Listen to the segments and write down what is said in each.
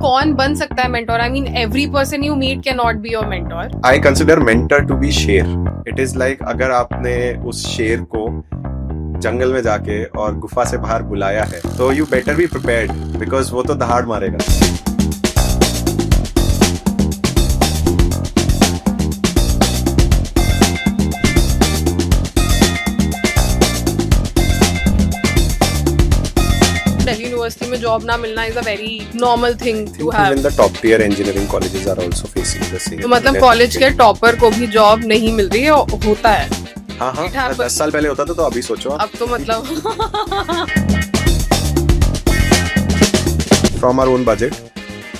कौन बन सकता है mentor? I mean, every person you meet cannot be your mentor. I consider mentor to be शेर. It is like अगर आपने उस शेर को जंगल में जाके और गुफा से बाहर बुलाया है तो you better be prepared because वो तो दहाड़ मारेगा. Delhi University में job ना मिलना is a very normal thing to have. Even the top tier engineering colleges are also facing the same. तो मतलब कॉलेज के टॉपर को भी जॉब नहीं मिल रही है, होता है. हाँ 10 साल पहले होता था तो अभी सोचो. अब तो मतलब From our own budget,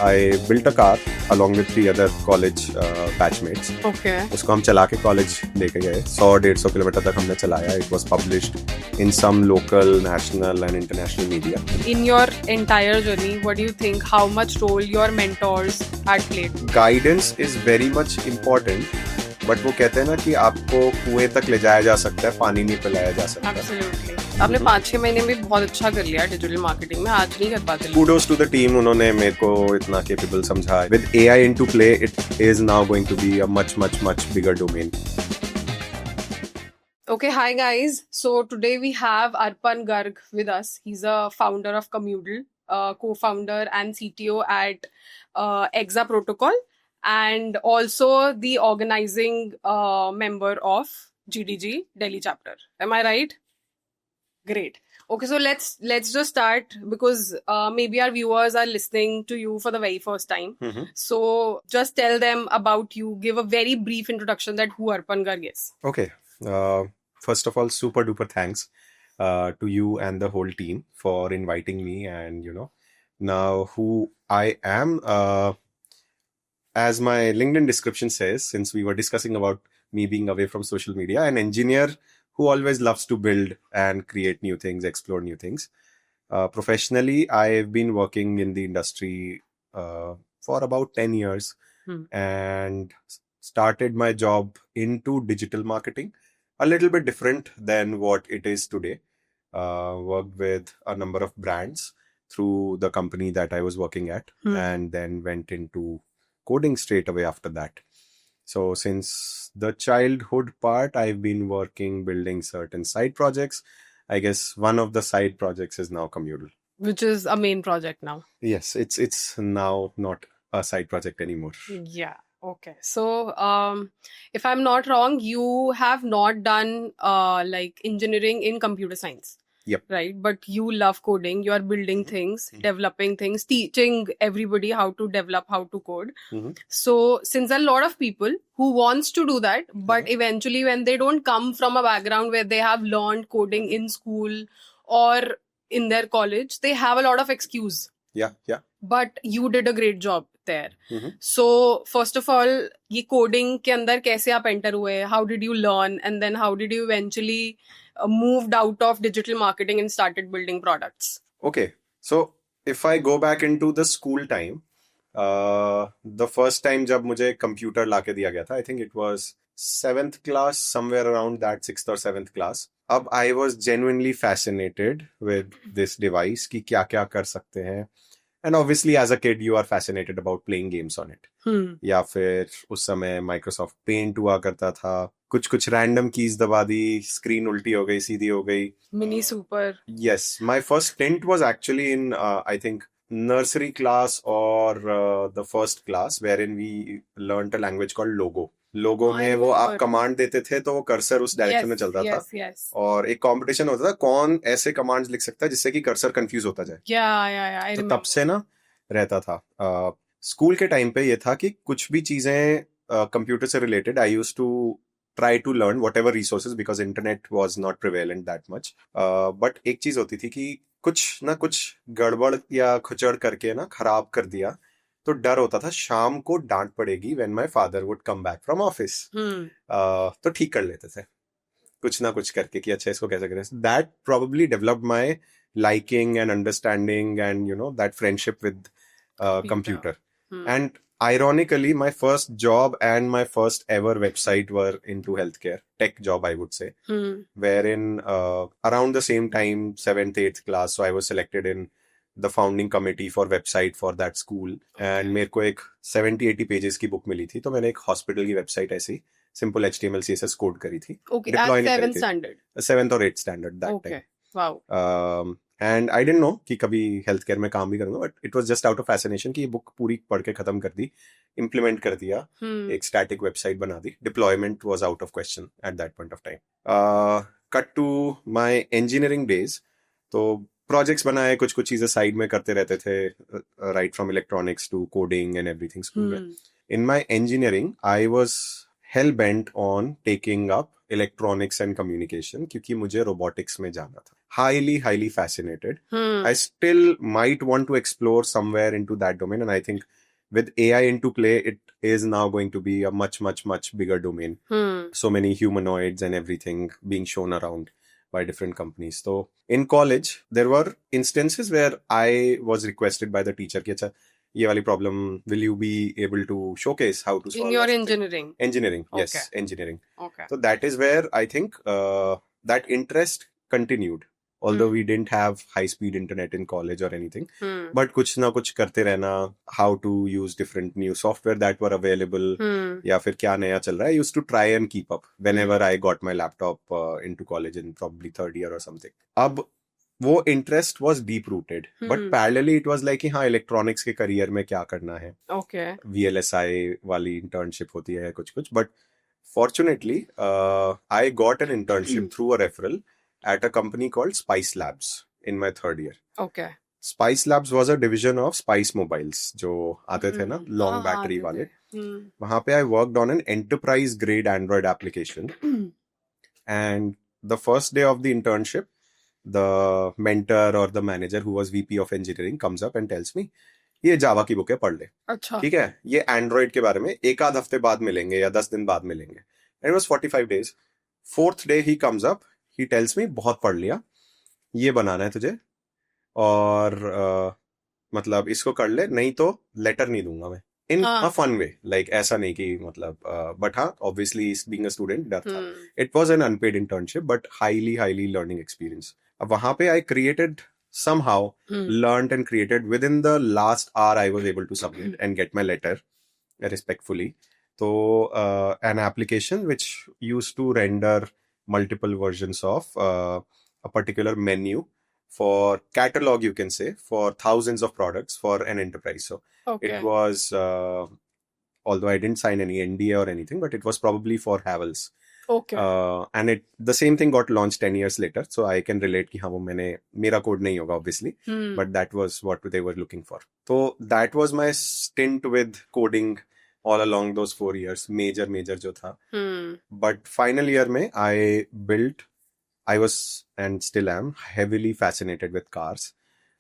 I built a car along with 3 other college batchmates. Okay. उसको हम चला के कॉलेज लेके गए. 100-150 किलोमीटर तक हमने चलाया. It was published in some local, national and international media. In your entire journey, what do you think? How much role your mentors had played? Guidance is very much important. But वो कहते हैं ना कि आपको कुएं तक ले जाया जा सकता है, पानी नहीं पिलाया जा सकता. Absolutely. आपने 5-6 महीने में बहुत अच्छा कर लिया डिजिटल मार्केटिंग में, आज नहीं कर पाते. Kudos to the team, उन्होंने मेरे को इतना capable समझा. With AI into play, it is now going to be a much bigger domain. Okay, hi guys. So today we have Arpan Garg with us. He's a founder of Commoodle, co-founder and CTO at Exa Protocol, and also the organizing member of GDG Delhi chapter. Am I right? Great. Okay, so let's just start because maybe our viewers are listening to you for the very first time. Mm-hmm. So just tell them about you. Give a very brief introduction that who Arpan Garg is. Okay. First of all, super duper thanks to you and the whole team for inviting me. And now who I am, as my LinkedIn description says, since we were discussing about me being away from social media, an engineer who always loves to build and create new things, explore new things. Professionally, I've been working in the industry for about 10 years and started my job into digital marketing. A little bit different than what it is today. Worked with a number of brands through the company that I was working at, and then went into coding straight away after that. So since the childhood part, I've been building certain side projects. I guess one of the side projects is now Commoodle, Which is a main project now. Yes, it's now not a side project anymore. Yeah. Okay. So, if I'm not wrong, you have not done like engineering in computer science. Yep. Right. But you love coding. You are building things, developing things, teaching everybody how to develop, how to code. So, since a lot of people who wants to do that, but eventually when they don't come from a background where they have learned coding in school or in their college, they have a lot of excuse. Yeah. But you did a great job there. So first of all, ये coding के अंदर कैसे आप enter हुए? How did you learn? And then how did you eventually moved out of digital marketing and started building products? Okay. So if I go back into the school time, the first time जब मुझे computer लाके दिया गया था, I think it was 7th class, somewhere around that 6th or 7th class. अब I was genuinely fascinated with this device कि क्या क्या कर सकते हैं. And obviously as a kid you are fascinated about playing games on it. या फिर उस समय Microsoft Paint हुआ करता था. कुछ random keys दबा दी, screen उल्टी हो गई, सीधी हो गई. Mini Super. Yes, my first stint was actually in I think nursery class or the first class wherein we learned a language called Logo. लोगो में वो आप कमांड देते थे तो वो कर्सर उस डायरेक्शन में चलता था. और एक कंपटीशन होता था कौन ऐसे कमांड्स लिख सकता है जिससे कि कर्सर कंफ्यूज होता जाए. तो तब से ना रहता था. स्कूल के टाइम पे ये था कि कुछ भी चीजें कंप्यूटर से related I used to try to learn whatever resources because internet was not prevalent that much. But एक चीज होती थी कि कुछ ना कुछ गड़बड़ या खुचड़ करके ना खराब कर दिया तो डर होता था शाम को डांट पड़ेगी when my father would come back from office. तो ठीक कर लेते थे कुछ ना कुछ करके कि अच्छा इसको कैसे करें. That probably developed my liking and understanding and that friendship with computer. And ironically, my first job and my first ever website were into healthcare, tech job I would say, wherein around the same time, 7th, 8th class, so I was selected in the founding committee for website for that school, and मेरे को एक 70-80 pages की book मिली थी, तो मैंने एक hospital की website ऐसी सिंपल HTML CSS कोड करी थी, Okay, डिप्लॉय at नहीं करी 7th थी, standard. 7th और 8th standard that Okay, wow. Time. And I didn't know कि कभी हेल्थ केयर में काम भी करूंगा, but it was just out of fascination कि ये बुक पूरी पढ़ के खत्म कर दी, इम्प्लीमेंट कर दिया, एक स्टैटिक वेबसाइट बना दी. Deployment was out of question at that point of time. Cut to my engineering days. तो प्रोजेक्ट्स बनाए, कुछ कुछ चीजें साइड में करते रहते थे, right from electronics to coding and everything school में. In my engineering, I was hell bent on taking up electronics and communication क्योंकि मुझे robotics में जाना था. Highly fascinated. I still might want to explore somewhere into that domain, and I think with AI into play, it is now going to be a much bigger domain. So many humanoids and everything being shown around by different companies. So in college, there were instances where I was requested by the teacher कि अच्छा ये वाली problem will you be able to showcase how to solve In your or something? engineering. Engineering, yes, Okay. engineering. Okay. So that is where I think that interest continued, although we didn't have high speed internet in college or anything, but कुछ ना कुछ करते रहना, how to use different new software that were available, या फिर क्या नया चल रहा है. I used to try and keep up whenever I got my laptop into college in probably third year or something. अब वो interest was deep rooted, but parallelly it was like कि हाँ इलेक्ट्रॉनिक्स के करियर में क्या करना है. Okay. VLSI वाली इंटर्नशिप होती है कुछ कुछ, but fortunately I got an internship through a referral at a company called spice labs in my third year. Okay. Spice labs was a division of spice mobiles जो आते थे ना long battery वाले. वहां पे I worked on an enterprise grade Android application, and the first day of the internship the mentor or the manager who was VP of engineering comes up and tells me ये जावा की book है, पढ़ ले. अच्छा. ठीक है, ये Android के बारे में एक आध हफ्ते बाद मिलेंगे या 10 दिन बाद मिलेंगे. It was 45 days. Fourth day he comes up, he tells me बहुत पढ़ लिया, ये बनाना है तुझे, और मतलब इसको कर ले, नहीं तो लेटर नहीं दूंगा मैं. इन अ फन वे, लाइक ऐसा नहीं कि मतलब, बट हाँ ऑब्वियसली बीइंग अ स्टूडेंट डर था. It was an unpaid internship but highly learning experience. अब वहां पे I created somehow learned and created within the last hour I was able to submit and get my letter respectfully. So an application which used to render multiple versions of a particular menu for catalog, you can say, for thousands of products for an enterprise. So Okay. it was although I didn't sign any NDA or anything, but it was probably for Havells. Okay. And the same thing got launched 10 years later, so I can relate कि हाँ वो मेरा code नहीं होगा obviously, but that was what they were looking for. So that was my stint with coding all along those 4 years, major जो था. But final year में I was and still am heavily fascinated with cars.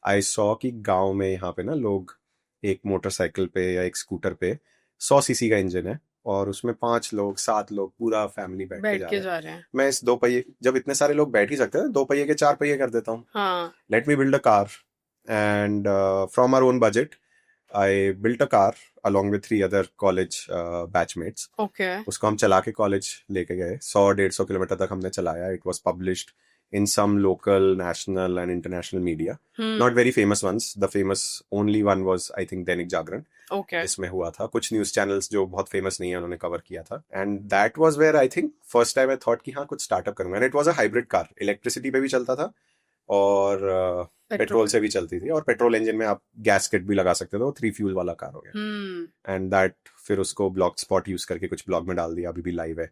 I saw कि गांव में यहाँ पे ना लोग एक मोटरसाइकिल पे या एक स्कूटर पे 100 सीसी का इंजन है और उसमें 5 लोग 7 लोग पूरा फैमिली बैठ के जा रहे हैं. मैं इस 2 पहिए, जब इतने सारे लोग बैठ ही सकते हैं, 2 पहिए के 4 पहिए कर देता हूँ. Let me build a car, and from our own budget I built a car along with 3 other college batchmates. Okay. उसको हम चला के कॉलेज लेके गए. 100-150 किलोमीटर तक हमने चलाया. It was published in some local, national and international media. Not very famous ones. The famous only one was, I think, Dainik Jagran. Okay. इसमें हुआ था. कुछ न्यूज चैनल्स जो बहुत फेमस नहीं है उन्होंने कवर किया था. And that was where I think first time I thought कि हाँ कुछ स्टार्टअप करूंगा. And it was a hybrid car. Electricity पे भी चलता था और पेट्रोल से भी चलती थी, और पेट्रोल इंजन में आप गैसकेट भी लगा सकते थे. वो 3 फ्यूल वाला कार हो गया. एंड दैट फिर उसको ब्लॉग स्पॉट यूज करके कुछ ब्लॉग में डाल दिया. अभी भी लाइव है.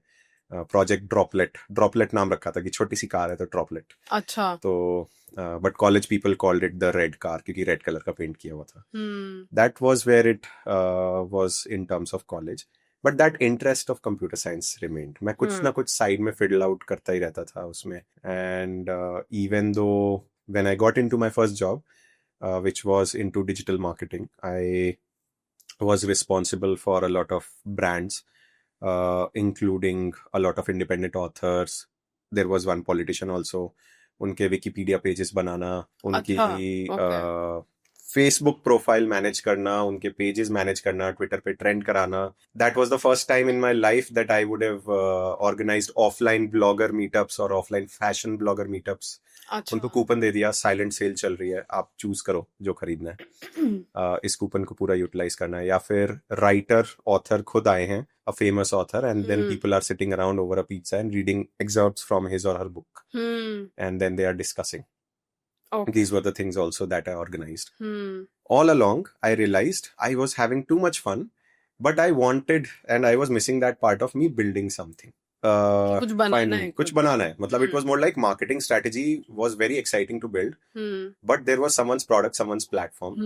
प्रोजेक्ट ड्रॉपलेट नाम रखा था कि छोटी सी कार है तो ड्रॉपलेट. अच्छा. तो but college people called it the red car क्योंकि रेड कलर का पेंट किया हुआ था. That was where it was in terms of college. But that interest of computer science remained. मैं कुछ ना कुछ साइड में फिडल आउट करता ही रहता था उसमें. And even though when I got into my first job, which was into digital marketing, I was responsible for a lot of brands, including a lot of independent authors. There was one politician also. उनके Wikipedia pages बनाना, उनकी Facebook profile manage करना, उनके pages manage करना, Twitter पे trend कराना. That was the first time in my life that I would have organised offline blogger meetups और offline fashion blogger meetups. अच्छा. उनको कूपन दे दिया, साइलेंट सेल चल रही है, आप चूज करो जो खरीदना है. इस कूपन को पूरा यूटिलाइज करना है. या फिर राइटर ऑथर खुद आए हैं, a famous author, and then people are sitting around over a pizza and reading excerpts from his or her book, and then they are discussing. Okay. These were the things also that I organized. All along, I realized I was having too much fun, but I wanted and I was missing that part of me building something. कुछ बनाना Finally, है कुछ कुछ. बनाना है. मतलब it was more like marketing strategy was very exciting to build, but there was someone's product, someone's platform.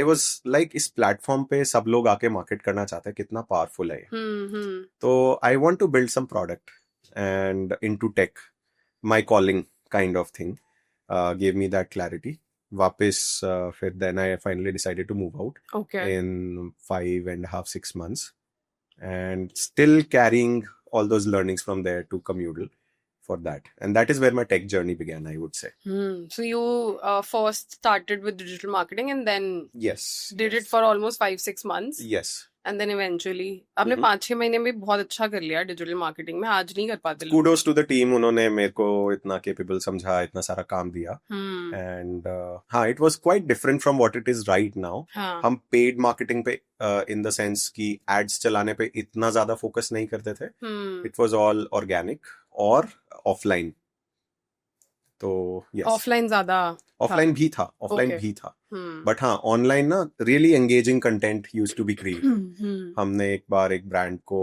I was like, इस platform पे सब लोग आके market करना चाहते हैं, कितना powerful है ये. तो I want to build some product and into tech, my calling kind of thing. Gave me that clarity. वापस फिर then I finally decided to move out Okay. in 5.5, 6 months, and still carrying all those learnings from there to Communal for that. And that is where my tech journey began, I would say. So you first started with digital marketing and then Yes. did yes. it for almost 5-6 months. Yes. And then eventually आपने 5-6 महीने में बहुत अच्छा कर लिया digital marketing में. आज नहीं कर पाते लोग. Kudos to the team. उन्होंने मेरे को इतना capable समझा, इतना सारा काम दिया. And हाँ, it was quite different from what it is right now. हाँ. हम paid marketing पे in the sense कि ads चलाने पे इतना ज्यादा focus नहीं करते थे. It was all organic or offline. तो yes. ऑफलाइन ज्यादा. ऑफलाइन भी था, ऑफलाइन Okay. भी था. बट हाँ, ऑनलाइन ना really engaging content used to be created. हमने एक बार एक ब्रांड को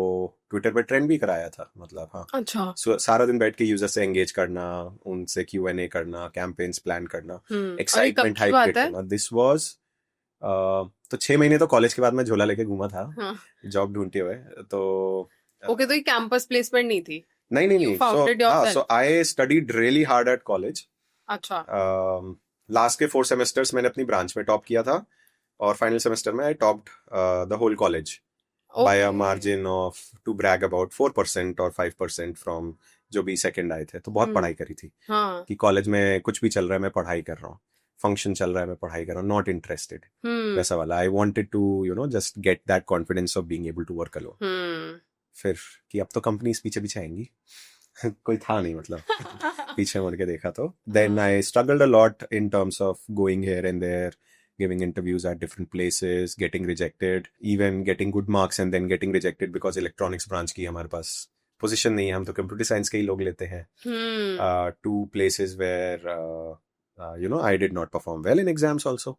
ट्विटर पे ट्रेंड भी कराया था. मतलब हाँ, अच्छा. सारा दिन बैठ के यूजर से एंगेज करना, उनसे Q&A करना, कैंपेन्स प्लान करना, एक्साइटमेंट हाइप क्रिएट करना. दिस वाज तो 6 महीने तो कॉलेज के बाद मैं झोला लेके घूमा था, जॉब ढूंढते हुए. तो ओके, तो ये कैंपस प्लेसमेंट नहीं थी. नहीं. founded yourself? So I studied really hard at college. अच्छा. लास्ट के 4 सेमेस्टर्स मैंने अपनी ब्रांच में टॉप किया था, और फाइनल सेमेस्टर में I topped the whole college by a margin of, to brag about 4% और 5% फ्रॉम जो भी सेकंड आए थे. तो बहुत पढ़ाई करी थी. हाँ. कि कॉलेज में कुछ भी चल रहा है मैं पढ़ाई कर रहा हूँ, फंक्शन चल रहा है मैं पढ़ाई कर रहा हूँ, नॉट इंटरेस्टेड, वैसा वाला. I wanted to just get that confidence of being able to work alone. फिर कि अब तो कंपनीज पीछे पीछे आएंगी. कोई था नहीं, मतलब पीछे मुड़ के देखा तो. Then I struggled a lot in terms of going here and there, giving interviews at different places, getting rejected, even getting good marks and then getting rejected because electronics branch की हमारे पास पोजीशन नहीं है, हम तो computer science के ही लोग लेते हैं. Two places where I did not perform well in exams also,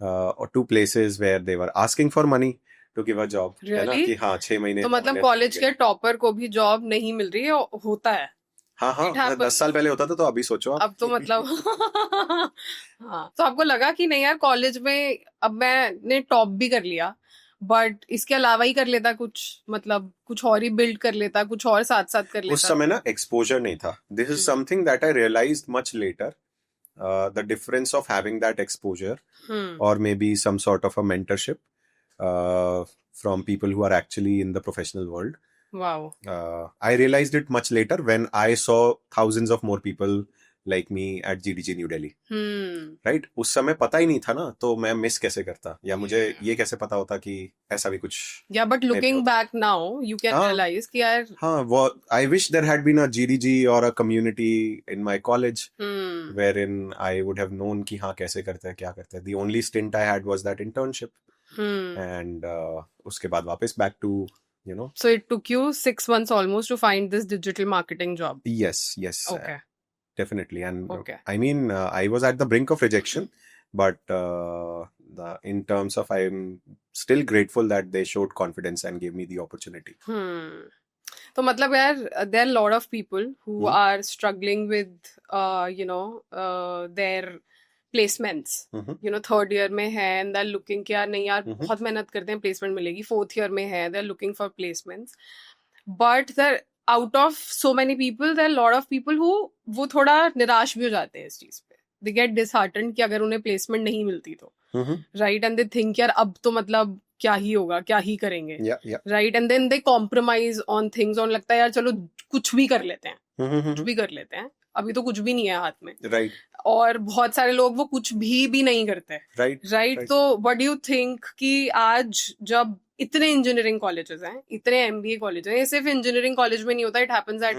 or 2 places where they were asking for money to give a job. है ना, Really? कि हाँ 6 महीने तो मतलब कॉलेज के टॉपर को भी जॉब नहीं मिल रही है, होता है. हाँ 10 साल पहले होता था, तो अभी सोचो आप. अब तो मतलब हाँ. तो आपको लगा कि नहीं यार, कॉलेज में अब मैंने टॉप भी कर लिया, बट इसके अलावा ही कर लेता कुछ, मतलब कुछ और ही बिल्ड कर लेता, कुछ और साथ साथ कर लेता. उस समय ना एक्सपोजर नहीं था. This is something that I realised much later, the difference of having that exposure, or maybe some sort of a mentorship from people who are actually in the professional world. Wow. I realized it much later when I saw thousands of more people like me at GDG New Delhi. Right? उस समय पता ही नहीं था ना, तो मैं miss कैसे करता, या मुझे ये कैसे पता होता कि ऐसा भी कुछ. Yeah, but looking back now, you can realize कि यार. हाँ, वो I wish there had been a GDG or a community in my college wherein I would have known कि हाँ कैसे करते हैं, क्या करते हैं. The only stint I had was that internship, and उसके बाद वापस back to. So it took you 6 months almost to find this digital marketing job. Yes. Okay. Definitely. And okay. I mean, I was at the brink of rejection, but in terms of, I'm still grateful that they showed confidence and gave me the opportunity. तो मतलब यार, there are a lot of people who are struggling with their placements. Third year में है and they're looking कि यार नहीं यार, बहुत मेहनत करते हैं, प्लेसमेंट मिलेगी. फोर्थ ईयर में है, they're looking for placements, but they're out of so many people, there are a lot of people who वो थोड़ा निराश भी हो जाते हैं इस चीज पे. They get disheartened कि अगर उन्हें प्लेसमेंट नहीं मिलती तो, right? And they think यार अब तो मतलब क्या ही होगा, क्या ही करेंगे, right? And then they compromise on things, on लगता है यार चलो कुछ भी कर लेते हैं, कुछ भी कर लेते हैं. अभी तो कुछ भी नहीं है हाथ में, राइट और बहुत सारे लोग वो कुछ भी नहीं करते, राइट राइट? तो व्हाट डू यू थिंक कि आज जब इतने इंजीनियरिंग कॉलेजेस हैं, इतने एमबीए कॉलेज हैं, ये सिर्फ इंजीनियरिंग कॉलेज में नहीं होता, it happens at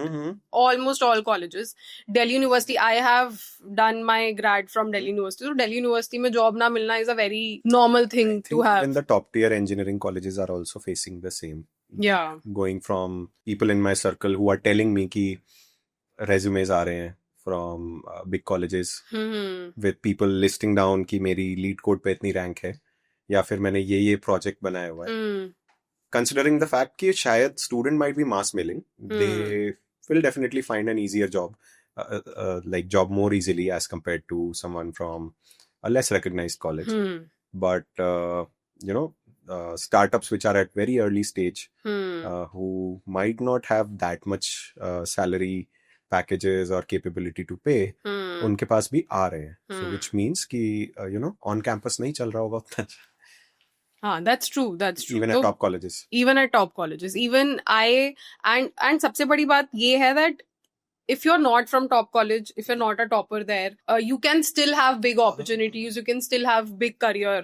almost all colleges. Delhi university, I have done my grade from Delhi university, तो दिल्ली यूनिवर्सिटी में जॉब ना मिलना is a very normal thing to have. Even the top tier engineering colleges are also facing the same. Yeah. Going from people in my circle who are telling me कि resumes आ रहे हैं from big colleges with people listing down कि मेरी lead code पे इतनी rank है, या फिर मैंने ये project बनाया हुआ है. Considering the fact कि शायद student might be mass mailing, they will definitely find an easier job, like job more easily as compared to someone from a less recognized college. But you know, startups which are at very early stage, who might not have that much salary packages or capability to pay, उनके पास भी आ रहे हैं. So which means कि you know, on campus नहीं चल रहा होगा उतना. हाँ, that's true, that's true. Even at top colleges. Even at top colleges. Even I, and सबसे बड़ी बात ये है that if you're not from top college, if you're not a topper there, you can still have big opportunities, you can still have big career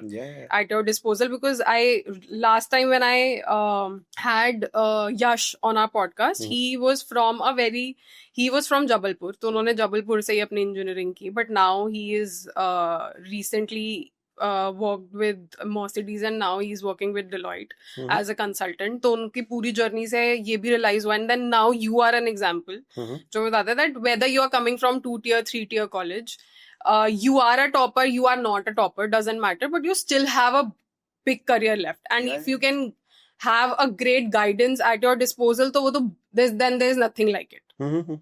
at your disposal. Because last time when I had Yash on our podcast, he was from Jabalpur, तो उन्होंने जबलपुर से ही अपनी engineering की, but now he is recently worked with Mercedes and now he's working with Deloitte as a consultant. तो उनकी पूरी journey से ये भी realize हुआ, and then now you are an example जो बताता है that whether you are coming from 2-tier 3-tier college, you are a topper, you are not a topper, doesn't matter, but you still have a big career left, and if you can have a great guidance at your disposal, तो वो तो then there's nothing like it.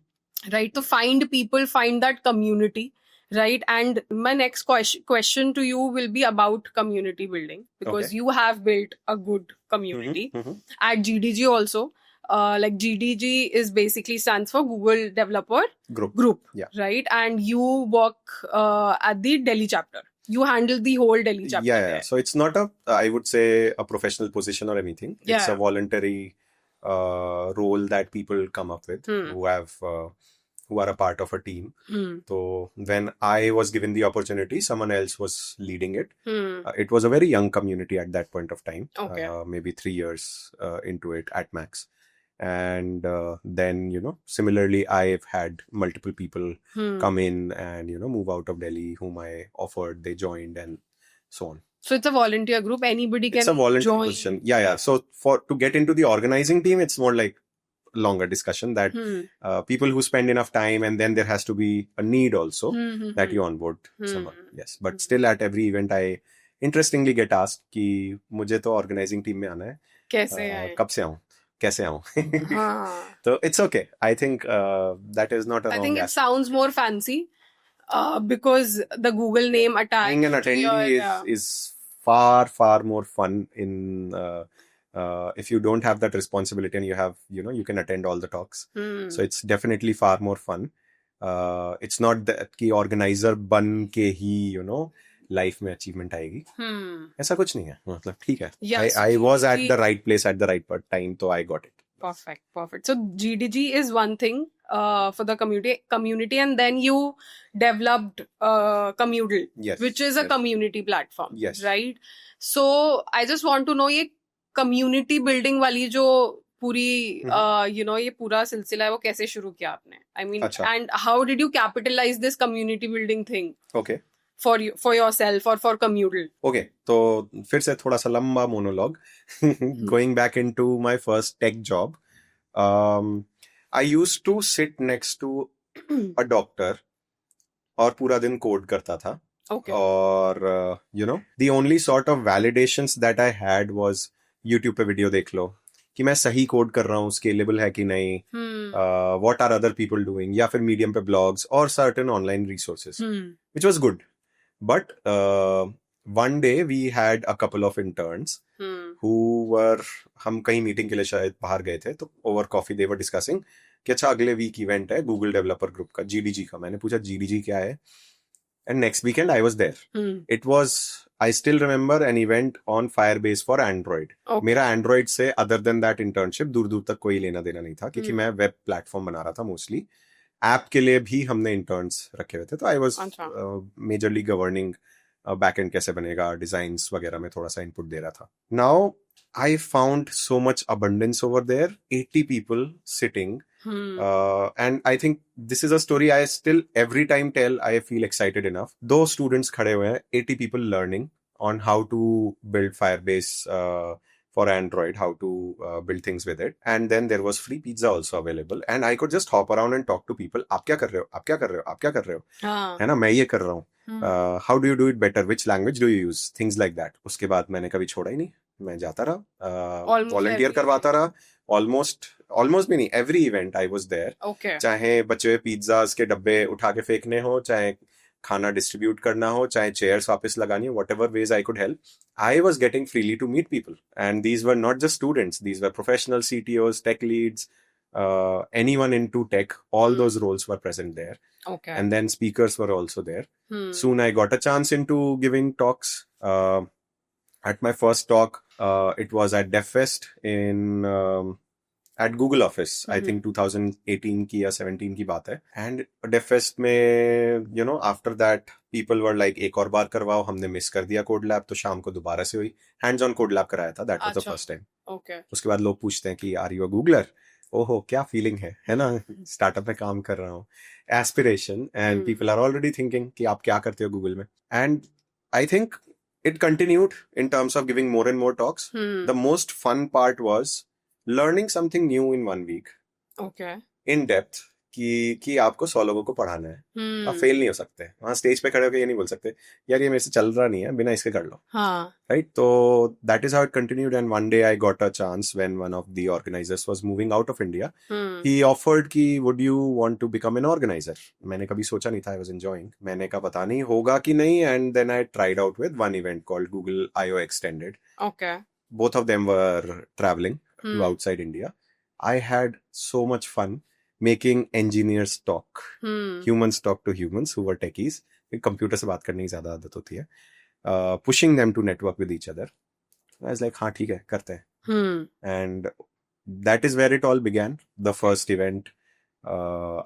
Right? So find people, find that community. Right, and my next question to you will be about community building, because you have built a good community at GDG also. Like GDG is basically stands for Google Developer Group, right? And you work at the Delhi chapter. You handle the whole Delhi chapter. Yeah. So it's not I would say a professional position or anything. It's a voluntary role that people come up with who are a part of a team. So when I was given the opportunity, someone else was leading it. It was a very young community at that point of time. Maybe 3 years into it at max. And then, you know, similarly, I've had multiple people come in and, you know, move out of Delhi, whom I offered, they joined and so on. So it's a volunteer group. Anybody can join. It's a volunteer position. Yeah. So to get into the organizing team, it's more like longer discussion that people who spend enough time, and then there has to be a need also that you onboard someone. Yes, but still at every event I interestingly get asked कि मुझे तो organizing team में आना है, कब से आऊँ, कैसे आऊँ. So it's okay. I think that is not a wrong. I think it sounds more fancy because the Google name attached. Being an attendee is far more fun in if you don't have that responsibility and you have, you know, you can attend all the talks. So it's definitely far more fun. It's not that कि organizer बन के ही, you know, life में achievement आएगी. ऐसा कुछ नहीं है. मतलब ठीक है. Yes, I was at the right place at the right time, so I got it. Perfect. So GDG is one thing for the community, and then you developed Commutle, which is a community platform. Yes. Right? So I just want to know ये community building वाली जो पूरी you know, ये पूरा सिलसिला है, वो कैसे शुरू किया आपने? I mean, and how did you capitalize this community building thing? Okay. For yourself or for Commutle? Okay, तो फिर से थोड़ा सा लंबा monologue. Going back into my first tech job, I used to sit next to a doctor और पूरा दिन code करता था. Okay. और you know, the only sort of validations that I had was YouTube पे वीडियो देख लो कि मैं सही कोड कर रहा हूँ, स्केलेबल है कि नहीं, what are other people doing, या फिर मीडियम पे ब्लॉग्स और certain online resources, which was good. But one day we had a couple of interns who were, हम कहीं मीटिंग के लिए शायद बाहर गए थे, तो over coffee they were discussing कि अच्छा अगले वीक इवेंट है गूगल डेवलपर ग्रुप का, GDG का. मैंने पूछा GDG क्या है, and next weekend I was there. It was, I still remember, an event on Firebase for Android. Okay. मेरा Android से other than that internship दूर दूर तक कोई लेना देना नहीं था, क्योंकि मैं वेब प्लेटफॉर्म बना रहा था मोस्टली. ऐप के लिए भी हमने इंटर्न्स रखे हुए थे, तो आई वाज अच्छा। मेजरली गवर्निंग बैक एंड कैसे बनेगा, डिजाइन्स वगैरह में थोड़ा सा इनपुट दे रहा था. Now I found so much abundance over there, 80 people sitting. And I think this is a story I still every time tell. I feel excited enough. दो students खड़े हुए हैं, 80 people learning on how to build Firebase for Android, how to build things with it. And then there was free pizza also available. And I could just hop around and talk to people. आप क्या कर रहे हो? आप क्या कर रहे हो? आप क्या कर रहे हो? हाँ. है ना, मैं ये कर रहा हूँ. How do you do it better? Which language do you use? Things like that. उसके बाद मैंने कभी छोड़ा ही नहीं. मैं जाता रहा, Almost वॉलंटियर every करवाता रहा. ऑलमोस्ट भी नहीं, every event I was there. Okay. चाहे बचे हुए पिज्जाज के डब्बे उठा के फेंकने हो, चाहे खाना डिस्ट्रीब्यूट करना हो, चाहे चेयर्स वापस लगानी हो, whatever ways I could help, I was getting freely to meet people. And these were not just students, these were professional CTOs, tech leads, anyone into tech. All those roles were present there. Okay. And then speakers were also there. Soon I got a chance into giving talks. At my first talk, it was at DevFest in at Google Office. I think 2018 की या 17 की बात है. And DevFest में, you know, after that, people were like, एक और बार करवाओ, हमने मिस कर दिया कोड लैब, तो शाम को दोबारा से हुई. Hands on कोड लैब कराया था. That was the first time. Okay. उसके बाद लोग पूछते हैं कि आर यू अ गूगलर? ओहो, क्या फीलिंग है ना, स्टार्टअप में काम कर रहा हूँ. Aspiration. And people are already thinking कि आप क्या करते हो गूगल में. And I think it continued in terms of giving more and more talks. The most fun part was learning something new in 1 week. Okay. In depth. कि आपको 100 लोगों को पढ़ाना है. आप फेल नहीं हो सकते. वहां स्टेज पे खड़े होकर ये नहीं बोल सकते यार ये मेरे से चल रहा नहीं है, बिना इसके कर लो. हाँ. Right? So that is how it continued. And one day I got a chance when one of the organizers was moving out of India. He offered कि would you want to become an organizer? मैंने कभी सोचा नहीं था. I was enjoying. मैंने कहा पता नहीं होगा कि नहीं. And then I tried out with one event called Google I/O Extended. Okay. Both of them were traveling to outside India. I had so much fun making engineers talk. Humans talk to humans who were techies. Computer से बात करने की ज्यादा आदत होती है. Pushing them to network with each other. I was like, हाँ ठीक है, करते हैं. And that is where it all began. The first event.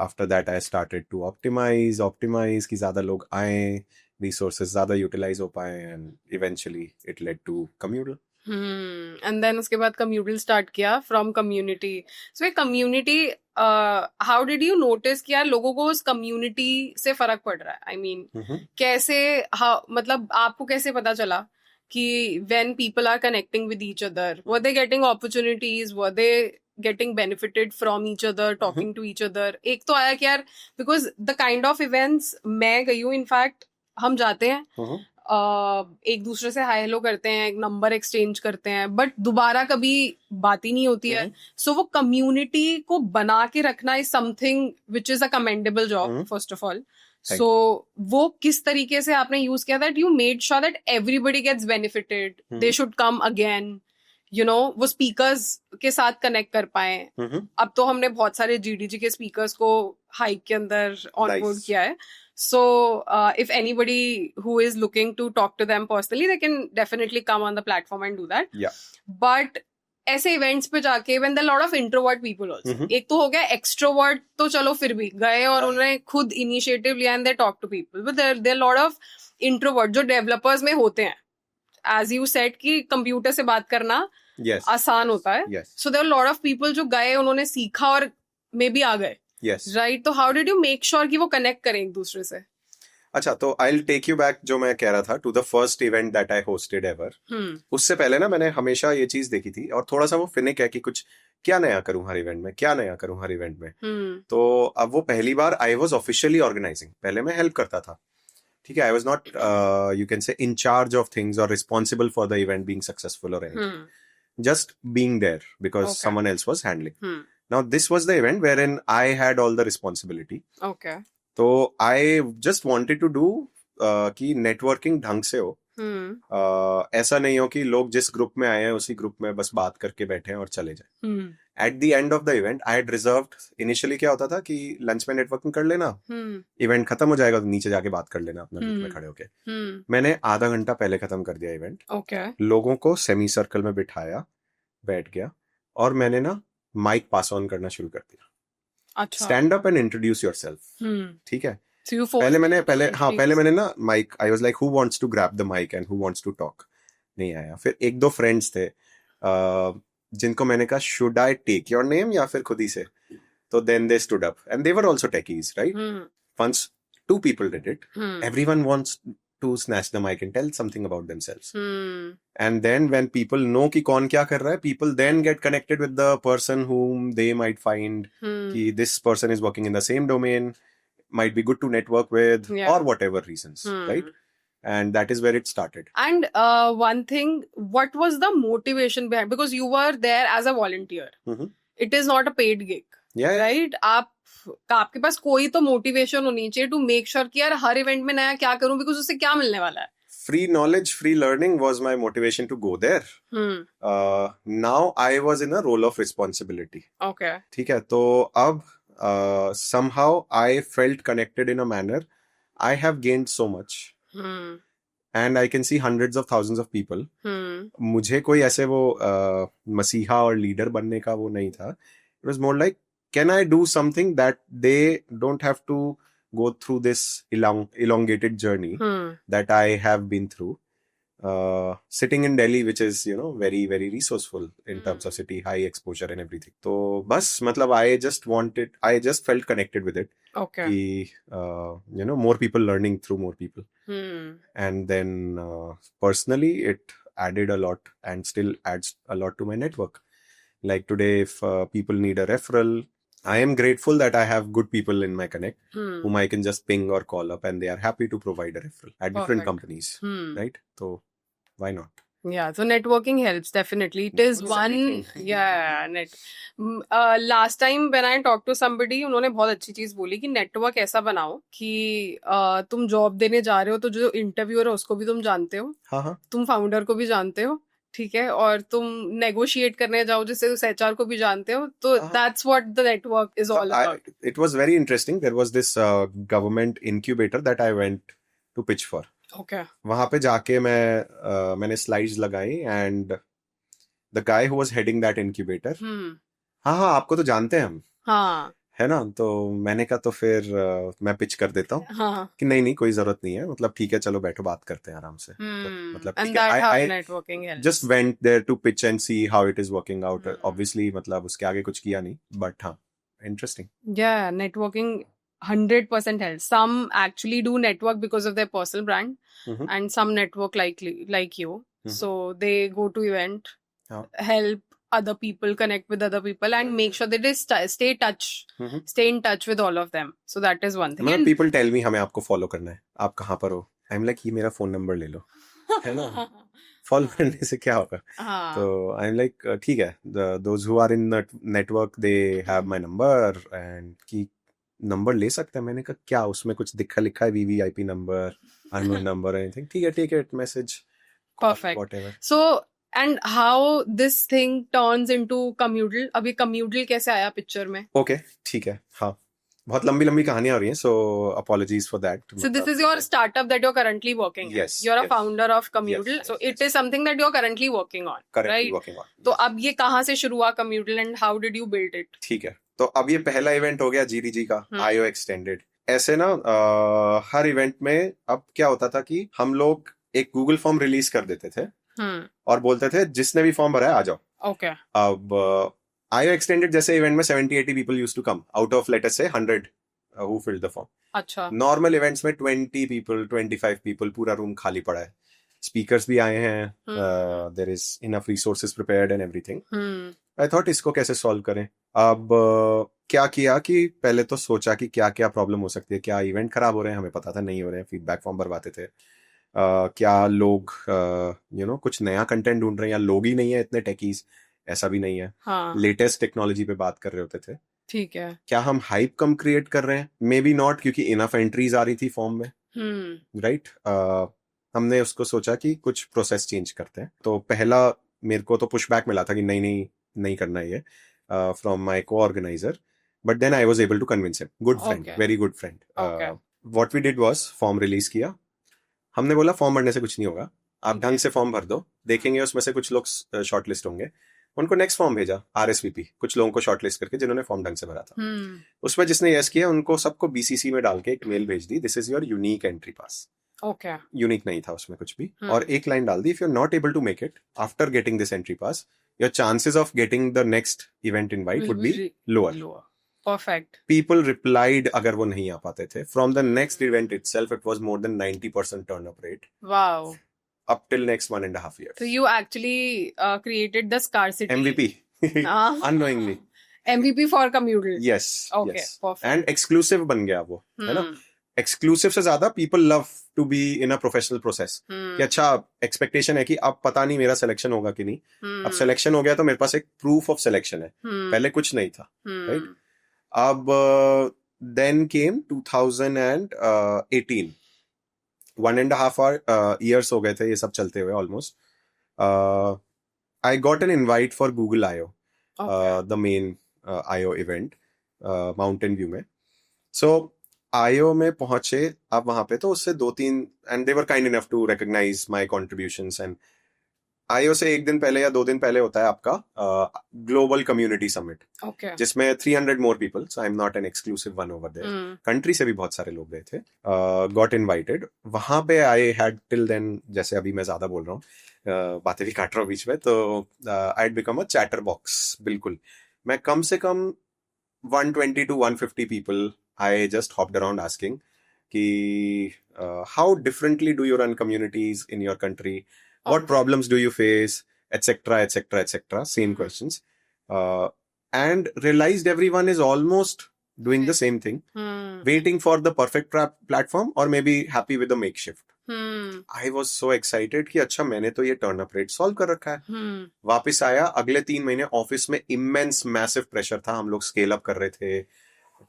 After that, I started to optimize कि ज्यादा लोग आए, resources ज्यादा utilize हो पाए, and eventually it led to Communal. And then उसके बाद Communal start किया from community. So community, how did you notice कि यार लोगों को उस community से फर्क पड़ रहा है? I mean, कैसे, मतलब आपको कैसे पता चला कि when people are connecting with each other, were they getting opportunities? Were they getting benefited from each other, talking to each other? एक तो आया कि यार, because the kind of events मैं गई हूँ, in fact, हम जाते हैं, एक दूसरे से हाय हेलो करते हैं, एक नंबर एक्सचेंज करते हैं, बट दोबारा कभी बात ही नहीं होती है. सो वो कम्युनिटी को बना के रखना is something which is a commendable job first of all. So वो किस तरीके से आपने यूज किया that you made sure that everybody gets benefited, they should come again, you know, वो स्पीकर्स के साथ कनेक्ट कर पाए. अब तो हमने बहुत सारे जीडीजी के स्पीकर्स को हाइक के अंदर ऑनबोर्ड किया है. So, if anybody who is looking to talk to them personally, they can definitely come on the platform and do that. Yeah. But ऐसे events पे जाके when there are a lot of introvert people also. एक तो हो गया extrovert, तो चलो फिर भी गए और उन्होंने खुद initiative लिया and they talk to people. But there are a lot of introvert जो developers में होते हैं. As you said कि computer से बात करना आसान होता है. So there are a lot of people जो गए, उन्होंने सीखा और maybe आ गए. Yes. Right. तो how did you make sure कि वो connect करें एक दूसरे से? अच्छा, तो I'll take you back जो मैं कह रहा था to the first event that I hosted ever. उससे पहले ना मैंने हमेशा ये चीज देखी थी और थोड़ा सा वो फिनिक है कि कुछ क्या नया करूं हर इवेंट में, क्या नया करूं हर इवेंट में. तो अब वो पहली बार I was officially organizing. पहले मैं हेल्प करता था, ठीक है. I was not you can say in charge of things or responsible for the event being successful or anything. Just being there because someone else was handling. Now, this was the event wherein I had all the responsibility. Okay. So, I just wanted to do कि networking ढंग से हो. ऐसा नहीं हो कि लोग जिस ग्रुप में आए हैं उसी ग्रुप में बस बात करके बैठे हैं और चले जाएं. At the end of the event, I had reserved, initially क्या होता था कि लंच में नेटवर्किंग कर लेना, इवेंट खत्म हो जाएगा तो नीचे जाके बात कर लेना अपना ग्रुप में खड़े होके. मैंने आधा घंटा पहले खत्म कर दिया इवेंट. लोगों को सेमी सर्कल में बिठाया, बैठ गया और मैंने ना माइक पास ऑन करना शुरू कर दिया. अच्छा. Stand up and introduce yourself. ठीक है. So you forced पहले मैंने ना mic, I was like who wants to grab the mic and who wants to talk. नहीं आया. फिर एक दो फ्रेंड्स थे जिनको मैंने कहा should I take your name या फिर खुद ही से. तो then they stood up and they were also techies, right. Once two people did it, everyone wants to snatch the mic and tell something about themselves. And then when people know कि कौन क्या कर रहा है, people then get connected with the person whom they might find कि this person is working in the same domain, might be good to network with, or whatever reasons, right? And that is where it started. And one thing, what was the motivation behind? Because you were there as a volunteer. It is not a paid gig. Yeah. Right? आपके पास कोई तो motivation होनी चाहिए to make sure कि यार हर event में नया क्या करूं, बिकॉज उससे क्या मिलने वाला है. Free knowledge, free learning was my motivation to go there. Now I was in a role of responsibility. Okay. ठीक है. तो अब somehow I felt connected in a manner. I have gained so much. And I can see hundreds of thousands of people. मुझे कोई ऐसे वो मसीहा और लीडर बनने का वो नहीं था. It was more like, can I do something that they don't have to go through this elongated journey that I have been through? Sitting in Delhi, which is, you know, very, very resourceful in terms of city, high exposure and everything. So, bas, matlab, I just felt connected with it. Okay. You know, more people learning through more people. And then, personally, it added a lot and still adds a lot to my network. Like today, if people need a referral, I am grateful that I have good people in my connect whom I can just ping or call up and they are happy to provide a referral at different companies, right? So why not? Yeah, so networking helps definitely. It is one, last time when I talked to somebody, उन्होंने बहुत अच्छी चीज बोली कि network ऐसा बनाओ कि तुम जॉब देने जा रहे हो तो जो इंटरव्यूअर है उसको भी तुम जानते हो. हाँ. तुम फाउंडर को भी जानते हो. ठीक है. और तुम नेगोशिएट करने जाओ जिससे उस एचआर को भी जानते हो. तो that's what the network is all about. It was very interesting. There was this government incubator that I went to pitch for. Okay. वहां पे जाके मैंने स्लाइड्स लगाई and the guy who was heading that incubator, हाँ आपको तो जानते हैं हम. हाँ. है ना. तो मैंने कहा तो फिर मैं पिच कर देता हूँ. हाँ. कि नहीं कोई जरूरत नहीं है, मतलब ठीक है चलो बैठो बात करते हैं आराम से. तो, मतलब I just went there to pitch and see how it is working out. Obviously मतलब उसके आगे कुछ किया नहीं, but हाँ, interesting. Yeah, networking 100% helps. Some actually do network because of their personal brand, and some network like you. So they go to event, help other people, connect with other people, and make sure that they stay in touch with all of them. So that is one thing. And people tell me हमें आपको follow करना है, आप कहाँ पर हो? I'm like ये मेरा phone number ले लो, है ना. Follow करने से क्या होगा? तो I'm like ठीक है. Those who are in network they have my number and कि नंबर ले सकते हैं. मैंने कहा क्या उसमें कुछ लिखा है VVIP number, unknown number, anything. ठीक है take it, message. Perfect. Whatever. So and how this thing turns into Commudal. अभी Commudal कैसे आया पिक्चर में? Okay, ठीक है. हाँ. बहुत लंबी कहानियां हो रही हैं, so apologies for that. So this is your startup that you're currently working on. Yes. You're a founder of Commudal. So it is something that you're currently working on. Currently working on. तो अब ये कहाँ से शुरू हुआ Commudal and how did you build it? ठीक है. तो अब ये पहला इवेंट हो गया GDG का, IO एक्सटेंडेड. ऐसे ना हर इवेंट में अब क्या होता था कि हम लोग एक गूगल फॉर्म रिलीज कर देते थे और बोलते थे जिसने भी फॉर्म भरा है आ जाओ. ओके. अब IO एक्सटेंडेड जैसे इवेंट में 70-80 people used to come out of let us say 100 who filled the form. अच्छा. नॉर्मल इवेंट्स में 20 पीपल 25 पीपल, पूरा रूम खाली पड़ा है. स्पीकर्स भी आए हैं, there is enough resources prepared and everything. I thought इसको कैसे सॉल्व करें. अब क्या किया कि पहले तो सोचा कि क्या क्या प्रॉब्लम हो सकती है. क्या इवेंट खराब हो रहे हैं, हमें पता था नहीं हो रहे हैं. फीडबैक फॉर्म भरवाते थे. क्या लोग कुछ नया कंटेंट ढूंढ रहे हैं या लोग ही नहीं है इतने टेकीज, ऐसा भी नहीं है. लेटेस्ट टेक्नोलॉजी पे बात कर रहे होते थे. ठीक है. क्या हम हाइप कम क्रिएट कर रहे हैं? मे बी नॉट, क्योंकि इनफ एंट्रीज आ रही थी फॉर्म में. राइट. हमने उसको सोचा कि कुछ प्रोसेस चेंज करते हैं. तो पहला मेरे को तो पुशबैक मिला था कि नहीं करना है ये from my co-organiser. But then I was able to convince him. Good friend, very good friend. What we did was form release किया. हमने बोला फॉर्म भरने से कुछ नहीं होगा, आप ढंग से फॉर्म भर दो, देखेंगे उसमें से कुछ लोग शॉर्टलिस्ट होंगे, उनको नेक्स्ट फॉर्म भेजा, RSVP, कुछ लोगों को शॉर्टलिस्ट करके जिन्होंने फॉर्म ढंग से भरा था। हम्म उसमें जिसने यस किया उनको सबको BCC में डाल के एक मेल भेज दी, this is your unique entry pass. Okay unique नहीं था उसमें कुछ भी, और एक लाइन डाल दी, if you are not able to make it after getting this entry pass, your chances of getting the next event invite Will would be be lower. Perfect People replied अगर वो नहीं आ पाते थे. From the next event itself, it was more than 90% turn up rate wow up till next 1.5 years. So you actually created the scarcity. MVP. Ah. Unknowingly. MVP for Communal. Yes. Okay, yes. perfect. And exclusive बन गया वो, है ना? Exclusive से ज्यादा people love to be in a professional process. कि अच्छा expectation है कि अब पता नहीं मेरा selection होगा कि नहीं. अब selection हो गया तो मेरे पास एक proof of selection है. पहले कुछ नहीं था, right? अब then came 2018. 1.5 years हो गए थे ये सब चलते हुए almost. I got an invite for Google I/O, the main I/O event, Mountain View में. So I/O में पहुंचे अब वहां पे, तो उससे 2-3 and they were kind enough to recognize my contributions, and I/O से एक दिन पहले या 2 दिन पहले होता है आपका ग्लोबल कम्युनिटी समिट, जिसमें 300 more people, so I'm not an exclusive one over there. Country से भी बहुत सारे लोग गए थे, got invited. वहां पे I had till then, जैसे अभी मैं ज्यादा बोल रहा हूँ, बातें भी काट रहा हूँ बीच में, तो I had become a chatter box. बिल्कुल, मैं कम से कम 120 to 150 people I just hopped around asking कि how differently do you run communities in your country? What problems do you face, etc., etc., etc. Same questions, and realized everyone is almost doing the same thing, waiting for the perfect platform, or maybe happy with the makeshift. I was so excited कि अच्छा मैंने तो ये turn up rate solve कर रखा है. वापस आया, अगले 3 महीने ऑफिस में immense massive pressure था. हम लोग स्केल अप कर रहे थे,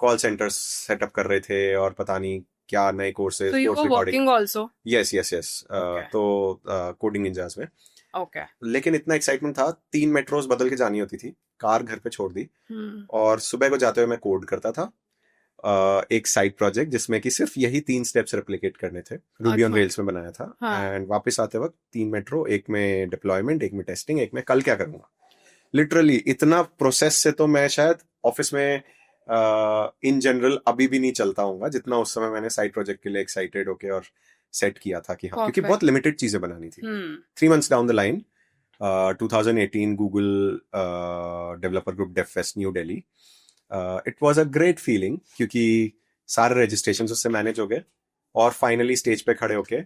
कॉल सेंटर सेटअप कर रहे थे, और पता नहीं क्या नए courses. So you were working also? Yes. Okay. तो कोडिंग निंजास में. Okay. लेकिन इतना एक्साइटमेंट था, 3 मेट्रोज बदल के जानी होती थी, कार घर पे छोड़ दी, और सुबह को जाते हुए मैं कोड करता था एक साइड प्रोजेक्ट जिसमें कि सिर्फ यही 3 स्टेप्स रेप्लिकेट करने थे. रूबी ऑन रेल्स में बनाया था. एंड वापस आते वक्त 3 मेट्रो, एक में डिप्लॉयमेंट, एक में टेस्टिंग, एक में कल क्या करूंगा. लिटरली इतना प्रोसेस से तो मैं शायद ऑफिस में इन जनरल अभी भी नहीं चलता हूँ जितना उस समय मैंने साइड प्रोजेक्ट के लिए एक्साइटेड होके और सेट किया था कि हाँ, क्योंकि बहुत लिमिटेड चीजें बनानी थी. 3 months down the line, 2018 Google developer group dev fest New Delhi. It was a great feeling क्योंकि सारे रजिस्ट्रेशन उससे मैनेज हो गए, और फाइनली स्टेज पे खड़े होके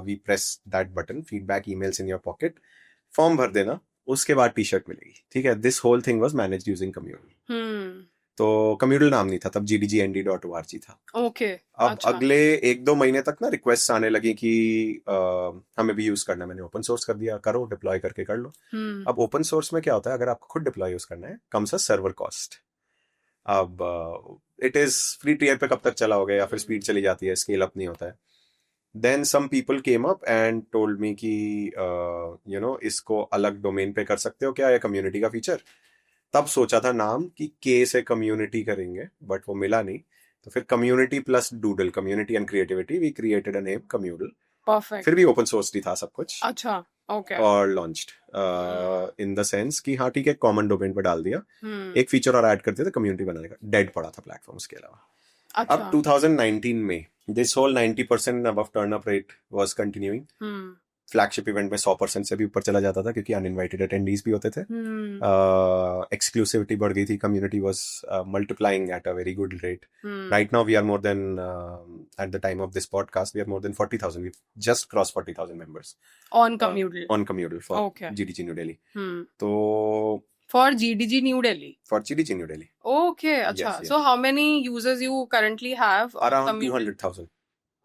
we press that button, feedback emails in your pocket, form भर देना, उसके बाद टी-शर्ट मिलेगी. ठीक है, this whole thing was managed using communal. तो कम्यूनल नाम नहीं था तब, gdgnd.org था. ओके. अब अच्छा. अगले 1-2 महीने तक ना रिक्वेस्ट आने लगी कि हमें भी यूज करना है. मैंने ओपन सोर्स कर दिया, करो डिप्लॉय करके कर लो. अब ओपन सोर्स में क्या होता है, अगर आपको खुद डिप्लॉय यूज करना है, कम्स अ सर्वर कॉस्ट. अब इट इज फ्री टियर पे कब तक चला होगा, या फिर स्पीड चली जाती है, स्केल अप नहीं होता है. Then some people came up and told me कि इसको अलग डोमेन पे कर सकते हो क्या, या कम्युनिटी का फीचर. तब सोचा था नाम कि के से कम्युनिटी करेंगे, बट वो मिला नहीं. तो फिर community plus doodle, community and creativity, we created a name Commudle. Perfect. फिर भी ओपन सोर्स ही था सब कुछ. अच्छा. ओके. और लॉन्च्ड इन द सेंस कि हाँ ठीक है, कॉमन डोमेन पे डाल दिया. एक फीचर और ऐड करते थे कम्युनिटी बनाने का. डेड पड़ा था प्लेटफॉर्म के अलावा. अच्छा. अब 2019 में this whole 90% above turn up rate was continuing. Flagship event में 100% से भी ऊपर चला जाता था क्योंकि अनइनवाइटेड अटेंडीज भी होते थे. एक्सक्लूसिविटी बढ़ गई थी. Community was multiplying at a very good rate. Right now we are more than, at the time of this podcast we are more than 40,000. We just cross 40,000 members on Commudle for GDG New Delhi. तो for GDG New Delhi. For GDG New Delhi. Okay, acha. Yes. So how many users you currently have? Around 200,000.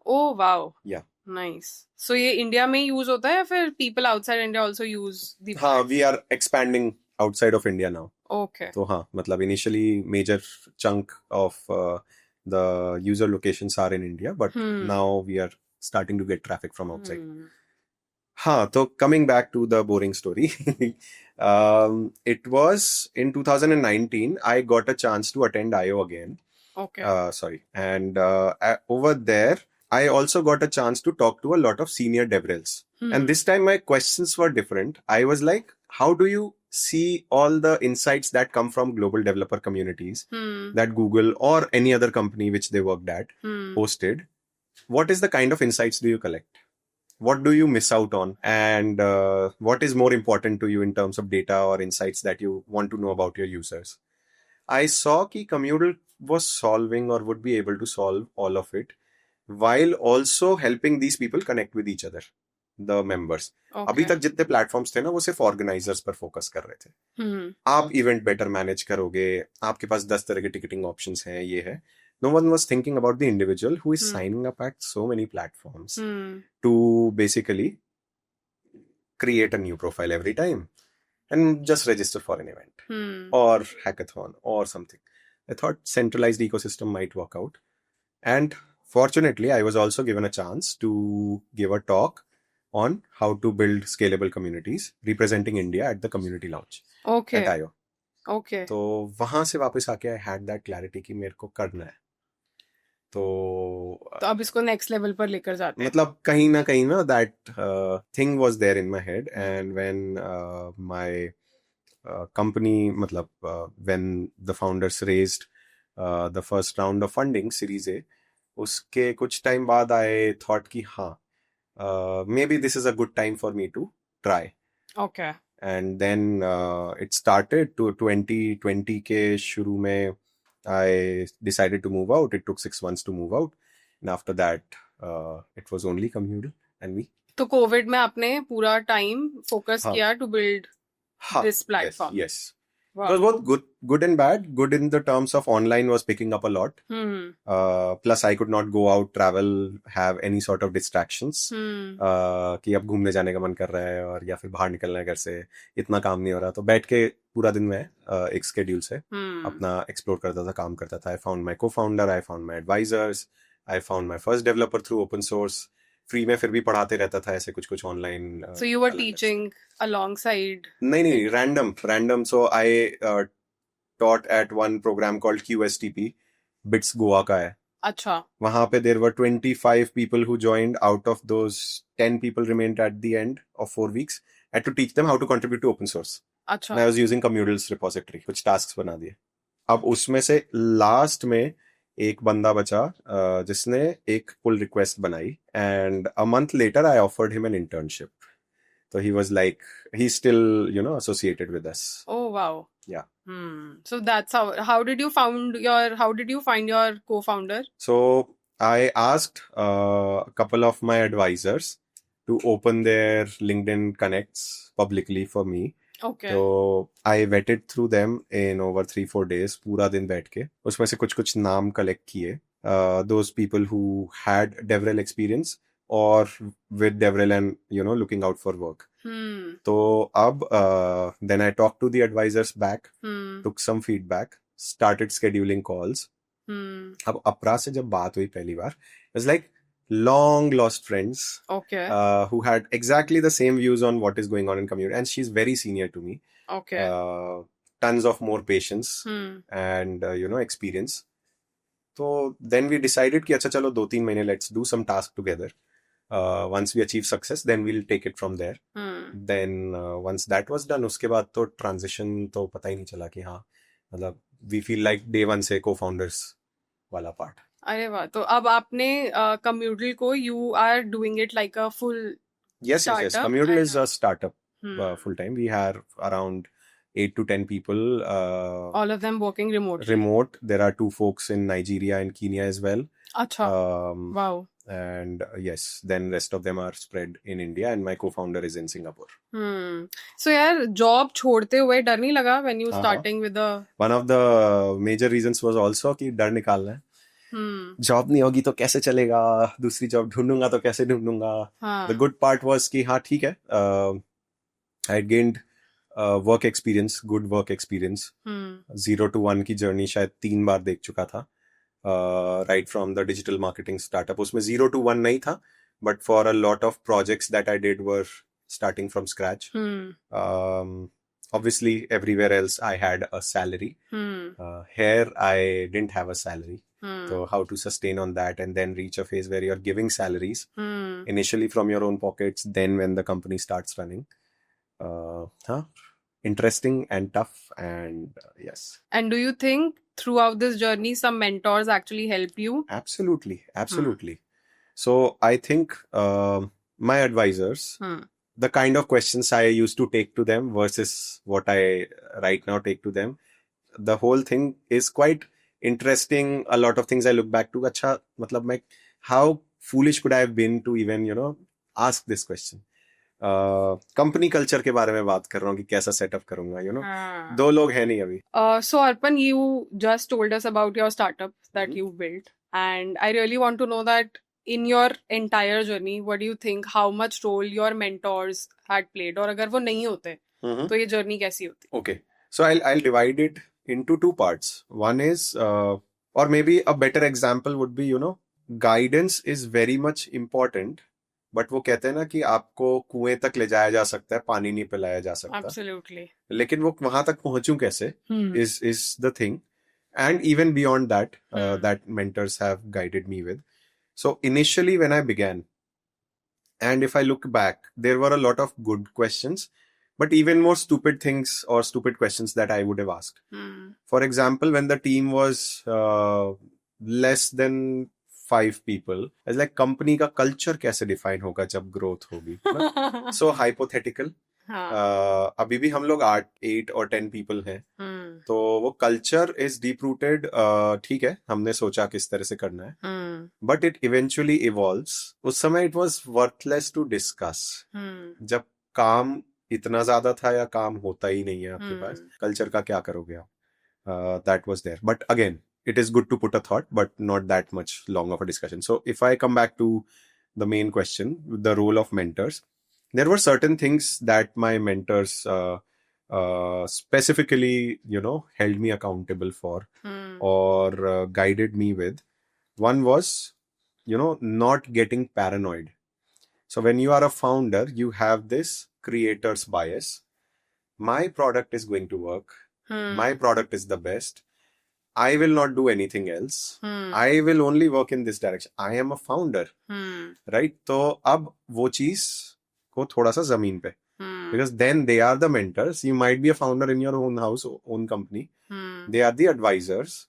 Oh wow. Yeah. Nice. So ये India में use होता है या फिर people outside India also use the? हाँ, we are expanding outside of India now. Okay. तो हाँ, मतलब initially major chunk of the user locations are in India, but now we are starting to get traffic from outside. हाँ, तो coming back to the boring story, it was in 2019 I got a chance to attend I/O again. Okay. And over there I also got a chance to talk to a lot of senior DevRels. And this time my questions were different. I was like, how do you see all the insights that come from global developer communities that Google or any other company which they worked at hosted? What is the kind of insights do you collect? What do you miss out on? And what is more important to you in terms of data or insights that you want to know about your users? I saw कि Communal was solving or would be able to solve all of it while also helping these people connect with each other, the members. अभी तक जितने platforms थे ना वो सिर्फ organisers पर focus कर रहे थे. आप इवेंट बेटर मैनेज करोगे, आपके पास 10 तरह के टिकटिंग ऑप्शंस हैं, ये है. No one was thinking about the individual who is signing up at so many platforms to basically create a new profile every time and just register for an event or hackathon or something. I thought centralized ecosystem might work out. And fortunately, I was also given a chance to give a talk on how to build scalable communities representing India at the community launch at IO. Okay. तो वहां से वापस आके I had that clarity कि मेरे को करना है. तो अब इसको नेक्स्ट लेवल पर लेकर जाते हैं. मतलब कहीं ना that thing was there in my head, and when my company मतलब when the founders raised the first round of funding, Series A, उसके कुछ टाइम बाद I thought कि हाँ, maybe this is a good time for me to try. Okay. And then it started to 2020 के शुरू में I decided to move out. It took 6 months to move out. And after that, it was only Communal and me. तो Covid में आपने पूरा time focus किया to build this platform. Yes. Wow. It was both good and bad. Good in the terms of online was picking up a lot. Plus I could not go out, travel, have any sort of distractions. कि अब घूमने जाने का मन कर रहा है और या फिर बाहर निकलना है घर से, इतना काम नहीं हो रहा, तो बैठ के पूरा दिन मैं एक schedule से अपना explore करता था, काम करता था. I found my co-founder, I found my advisors, I found my first developer through open source. Free में फिर भी पढ़ाते रहता था ऐसे कुछ online. So you were teaching alongside? नहीं, random. So I taught at one program called QSTP, BITS Goa का है. अच्छा. वहां पे there were 25 people who joined. Out of those 10 people remained at the end of 4 weeks. I had to teach them how to contribute to open source. अच्छा. And I was using Communal's repository. कुछ tasks बना दिए. अब उसमें से last में एक बंदा बचा जिसने एक पुल रिक्वेस्ट बनाई, and a month later I offered him an internship. So he was like, he's still, associated with us. Oh, wow. Yeah. So that's how did you find your co-founder? So I asked a couple of my advisors to open their LinkedIn connects publicly for me. Okay. So I vetted through them in over 3-4 days, पूरा दिन बैठ के उसमें से कुछ नाम collect किए. Those people who had DevRel experience or with DevRel and looking out for work. तो अब then I talked to the advisors back, took some feedback, started scheduling calls. अब अपरा से जब बात हुई पहली बार, it was like long lost friends. Okay. Who had exactly the same views on what is going on in community, and she's very senior to me. Okay. Tons of more patience and experience. So then we decided कि अच्छा चलो 2-3 महीने let's do some task together. Once we achieve success, then we'll take it from there. Then once that was done, उसके बाद तो transition तो पता ही नहीं चला कि हाँ, मतलब we feel like day one से co-founders वाला part. अरे वाह. तो अब आपने Communal को you are doing it like a full yes Communal is a startup full time. We have around 8 to 10 people, all of them working remote. There are 2 folks in Nigeria and Kenya as well. Acha. Wow. And yes, then rest of them are spread in India, and my co-founder is in Singapore. So यार job छोड़ते हुए डर नहीं लगा when you starting with the... One of the major reasons was also कि डर निकालना है. जॉब नहीं होगी तो कैसे चलेगा, दूसरी जॉब ढूंढूंगा तो कैसे ढूंढूंगा. The good part was कि हाँ ठीक है, I had gained work experience, good work experience. 0 to 1 की जर्नी शायद 3 बार देख चुका था, right from the digital marketing startup. उसमें 0 to 1 नहीं था, but for a lot of projects that I did were starting from scratch. Obviously everywhere else I had a salary. Here I didn't have a salary. So how to sustain on that and then reach a phase where you're giving salaries initially from your own pockets, then when the company starts running. huh? Interesting and tough, and yes. And do you think throughout this journey, some mentors actually helped you? Absolutely, absolutely. So I think my advisors, the kind of questions I used to take to them versus what I right now take to them, the whole thing is quite interesting. A lot of things I look back to, अच्छा, मतलब मैं, how foolish could I have been to even, ask this question. Company culture के बारे में बात कर रहा हूँ कि कैसा सेटअप करूंगा, दो लोग हैं नहीं अभी. So Arpan, you just told us about your startup that you built, and I really want to know that in your entire journey, what do you think, how much role your mentors had played, और अगर वो नहीं होते तो ये journey कैसी होती? Okay, so I'll divide it into two parts. One is, or maybe a better example would be, guidance is very much important. But वो कहते हैं ना कि आपको कुएं तक ले जाया जा सकता है, पानी नहीं पिलाया जा सकता. Absolutely. लेकिन वो वहां तक पहुंचूं कैसे is the thing. And even beyond that, that mentors have guided me with. So initially when I began, and if I look back, there were a lot of good questions, but even more stupid things or stupid questions that I would have asked. For example, when the team was less than 5 people, it's like company का culture कैसे define होगा जब growth होगी, ना? So hypothetical. अभी भी हम लोग 8 or 10 people हैं, तो वो culture is deep rooted. ठीक है, हमने सोचा किस तरह से करना है, but it eventually evolves. उस समय it was worthless to discuss. जब काम इतना ज्यादा था या काम होता ही नहीं है आपके पास, culture का क्या करोगे आप? That was there. But again, it is good to put a thought, but not that much long of a discussion. So if I come back to the main question, the role of mentors, there were certain things that my mentors specifically, held me accountable for or guided me with. One was, not getting paranoid. So when you are a founder, you have this creator's bias. My product is going to work. My product is the best. I will not do anything else. I will only work in this direction. I am a founder. Right? तो अब वो चीज को थोड़ा सा जमीन पे. Because then they are the mentors. You might be a founder in your own house, own company. They are the advisors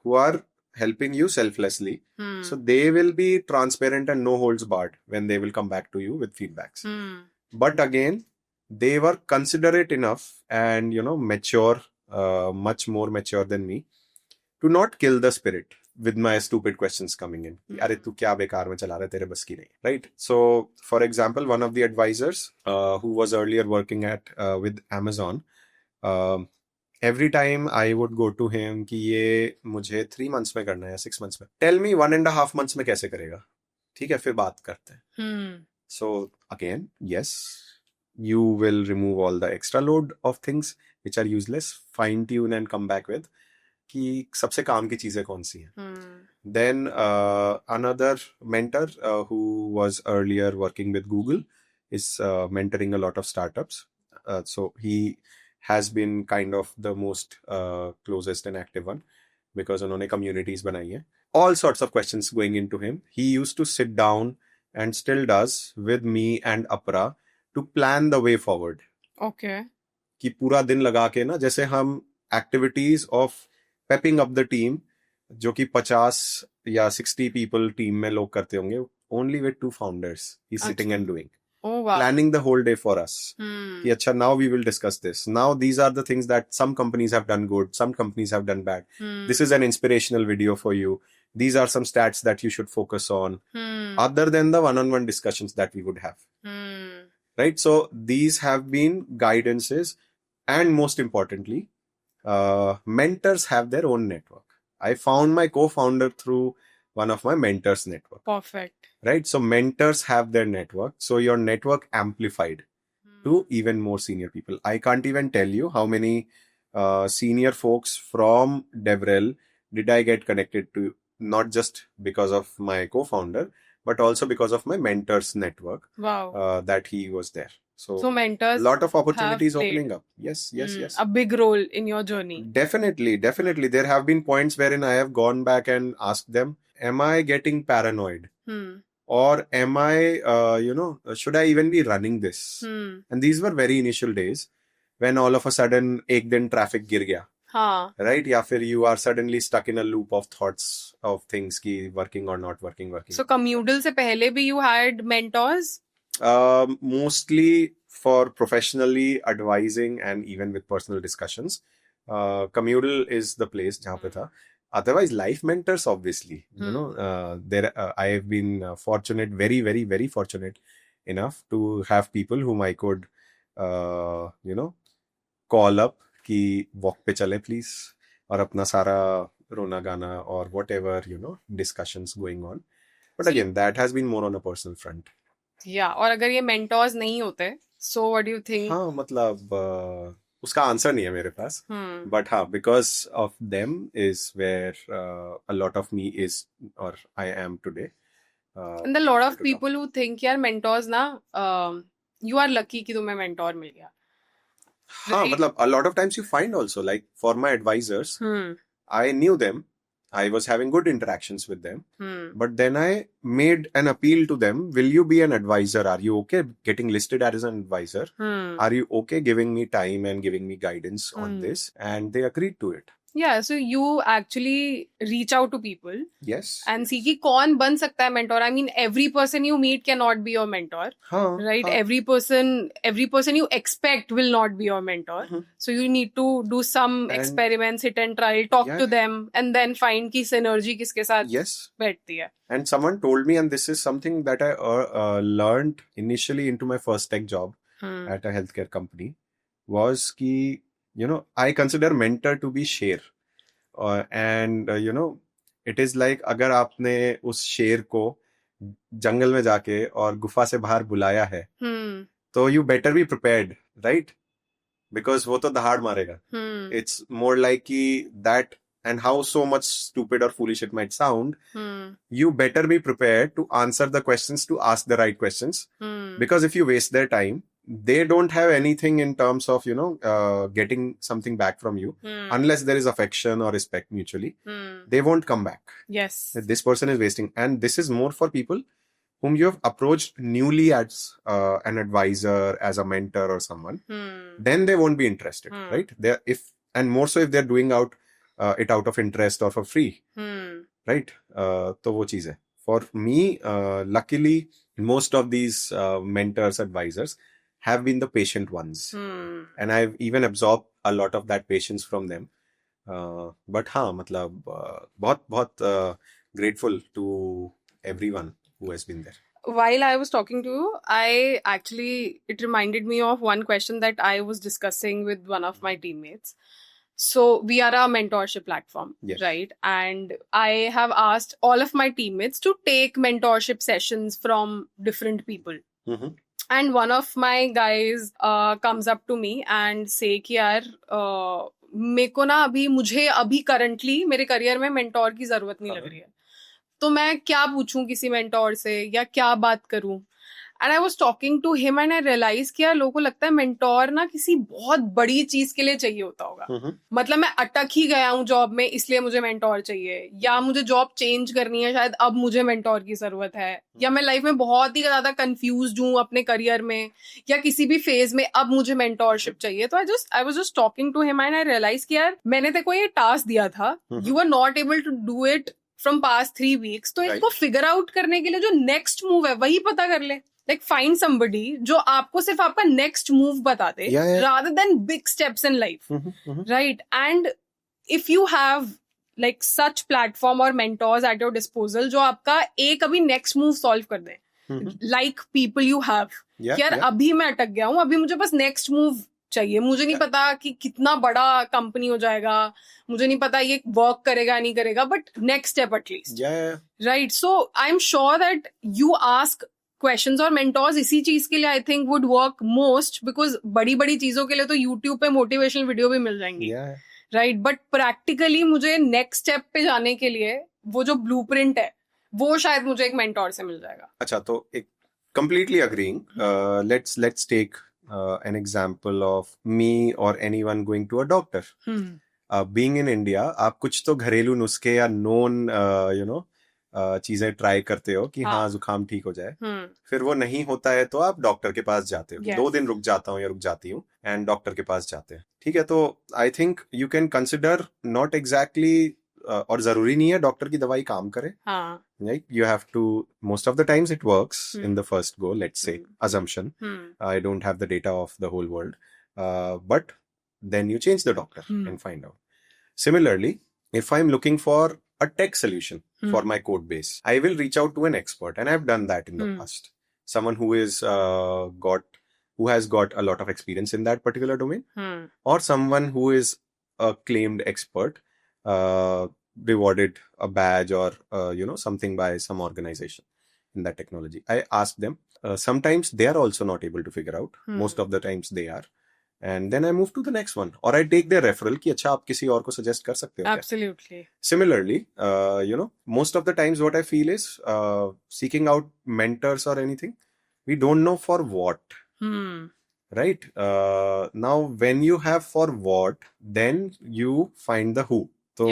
who are helping you selflessly. So they will be transparent and no holds barred when they will come back to you with feedbacks. But again, they were considerate enough and, mature, much more mature than me, to not kill the spirit with my stupid questions coming in. अरे तू क्या बेकार में चला रहा है, तेरे बस की नहीं. Right? So, for example, one of the advisors who was earlier working with Amazon, every time I would go to him कि ये मुझे 3 months में करना है, 6 months में. Tell me 1.5 months में कैसे करेगा? ठीक है, फिर बात करते हैं. So, again, yes, you will remove all the extra load of things which are useless, fine tune and come back with कि सबसे काम की चीजें कौन सी हैं. Then another mentor who was earlier working with Google is mentoring a lot of startups. So he has been kind of the most closest and active one because उन्होंने communities बनाई हैं. All sorts of questions going into him. He used to sit down and still does with me and Apra to plan the way forward. Okay. कि पूरा दिन लगा के ना, जैसे हम activities of pepping up the team, जो कि 50 या 60 people team में लोग करते होंगे, only with 2 founders. He's sitting and doing. Oh, wow. Planning the whole day for us. कि अच्छा, now we will discuss this. Now these are the things that some companies have done good, some companies have done bad. This is an inspirational video for you. These are some stats that you should focus on, other than the one-on-one discussions that we would have. Right? So these have been guidances, and most importantly, mentors have their own network. I found my co-founder through one of my mentors' network. Perfect. Right? So mentors have their network. So your network amplified to even more senior people. I can't even tell you how many senior folks from DevRel did I get connected to, not just because of my co-founder, but also because of my mentor's network. Wow. That he was there. So mentors, a lot of opportunities have played opening up. Yes. a big role in your journey. Definitely. There have been points wherein I have gone back and asked them, am I getting paranoid? or am I, should I even be running this? And these were very initial days when all of a sudden एक दिन traffic गिर गया, हाँ, right? या फिर you are suddenly stuck in a loop of thoughts of things की working or not working. so Commoodle से पहले भी you had mentors? Mostly for professionally advising and even with personal discussions. Commoodle is the place जहाँ पे था. Otherwise, life mentors, obviously, I have been fortunate, very, very, very fortunate enough to have people whom I could, call up कि walk पे चले please, और अपना सारा रोना गाना or whatever, discussions going on. But again, that has been more on a personal front. Yeah, और अगर ये mentors नहीं होते, so what do you think? हाँ, मतलब उसका आंसर नहीं है मेरे पास. But हाँ, because of them is where a lot of me is, or I am today. And a lot of people who think यार mentors ना, you are lucky कि तुम्हें mentor मिल गया. हाँ, मतलब a lot of times you find also, like for my advisors, I knew them. I was having good interactions with them. But then I made an appeal to them. Will you be an advisor? Are you okay getting listed as an advisor? Are you okay giving me time and giving me guidance on this? And they agreed to it. Yeah, so you actually reach out to people. Yes. And see कि कौन बन सकता है mentor. I mean, every person you meet cannot be your mentor. Right? Every person you expect will not be your mentor. So you need to do some experiments, hit and trial, talk to them, and then find की synergy किसके साथ बैठती है. And someone told me, and this is something that I learned initially into my first tech job at a healthcare company, was कि I consider mentor to be शेर. And it is like अगर आपने उस शेर को जंगल में जाके और गुफा से बाहर बुलाया है, तो you better be prepared, right? Because वो तो दहाड़ मारेगा. It's more like कि that, and how so much stupid or foolish it might sound, you better be prepared to answer the questions, to ask the right questions. Because if you waste their time, they don't have anything in terms of, getting something back from you. Unless there is affection or respect mutually. They won't come back. Yes. This person is wasting. And this is more for people whom you have approached newly as an advisor, as a mentor or someone. Then they won't be interested, right? And more so if they're doing it out of interest or for free. Right? तो वो चीज़ है. For me, luckily, most of these mentors, advisors have been the patient ones. And I've even absorbed a lot of that patience from them. But हाँ, मतलब बहुत grateful to everyone who has been there. While I was talking to you, it reminded me of one question that I was discussing with one of my teammates. So we are a mentorship platform, right? And I have asked all of my teammates to take mentorship sessions from different people. And one of my guys comes up to me and say कि यार मेरे को ना मुझे अभी currently मेरे career में mentor की जरूरत नहीं लग रही है, तो मैं क्या पूछूं किसी mentor से या क्या बात करूं. And I was talking to him and I realized कि यार लोगों को लगता है mentor ना किसी बहुत बड़ी चीज के लिए चाहिए होता होगा. मतलब मैं अटक ही गया हूँ जॉब में, इसलिए मुझे mentor चाहिए, या मुझे जॉब चेंज करनी है, शायद अब मुझे mentor की जरूरत है, या मैं लाइफ में बहुत ही ज्यादा कंफ्यूज्ड हूँ अपने करियर में या किसी भी फेज में, अब मुझे mentorship चाहिए. तो I was just talking to him and I realized कि यार मैंने तेरे को ये टास्क दिया था, you were not able to do it from past 3 weeks, तो इसको फिगर आउट करने के लिए जो नेक्स्ट मूव है वही पता कर ले. Like find somebody जो आपको सिर्फ आपका next move बता दे, rather than big steps in life, right? And if you have like such platform or mentors at your disposal जो आपका एक अभी next move solve कर दे, like people you have, यार अभी मैं अटक गया हूँ, अभी मुझे बस next move चाहिए, मुझे नहीं पता कि कितना बड़ा कंपनी हो जाएगा, मुझे नहीं पता ये वर्क करेगा नहीं करेगा, but next step at least, right? So I'm sure that you ask questions और mentors इसी चीज के लिए I think would work most, because बड़ी चीजों के लिए तो YouTube पे motivational video भी मिल जाएंगी, right? But practically मुझे next step पे जाने के लिए वो जो blueprint है वो शायद मुझे एक mentor से मिल जाएगा. अच्छा, तो एक completely agreeing. Let's take an example of me or anyone going to a doctor. Being in India, आप कुछ तो घरेलू नुस्खे या known चीजें ट्राई करते हो कि हाँ। हाँ जुकाम ठीक हो जाए, हम्म फिर वो नहीं होता है तो आप डॉक्टर के पास जाते हो कि Yes. 2 दिन रुक जाता हूँ या रुक जाती हूँ, एंड डॉक्टर के पास जाते हैं. ठीक है, तो I think you can consider not exactly, और जरूरी नहीं है डॉक्टर की दवाई काम करे. हाँ Like you have to, most of the times it works in the first go, let's say, Hmm. assumption. Hmm I don't have the data of the whole world. But then you change the doctor and find out. Similarly, if I'm looking for a tech solution for my code base, I will reach out to an expert, and I've done that in the past. Someone who is who has got a lot of experience in that particular domain, or someone who is a claimed expert, rewarded a badge or something by some organization in that technology. I ask them. Sometimes they are also not able to figure out. Most of the times they are. And then I move to the next one, or I take their referral कि अच्छा आप किसी और को suggest कर सकते हो क्या? Absolutely. Similarly, most of the times what I feel is seeking out mentors or anything, we don't know for what. Right? Now, when you have for what, then you find the who. तो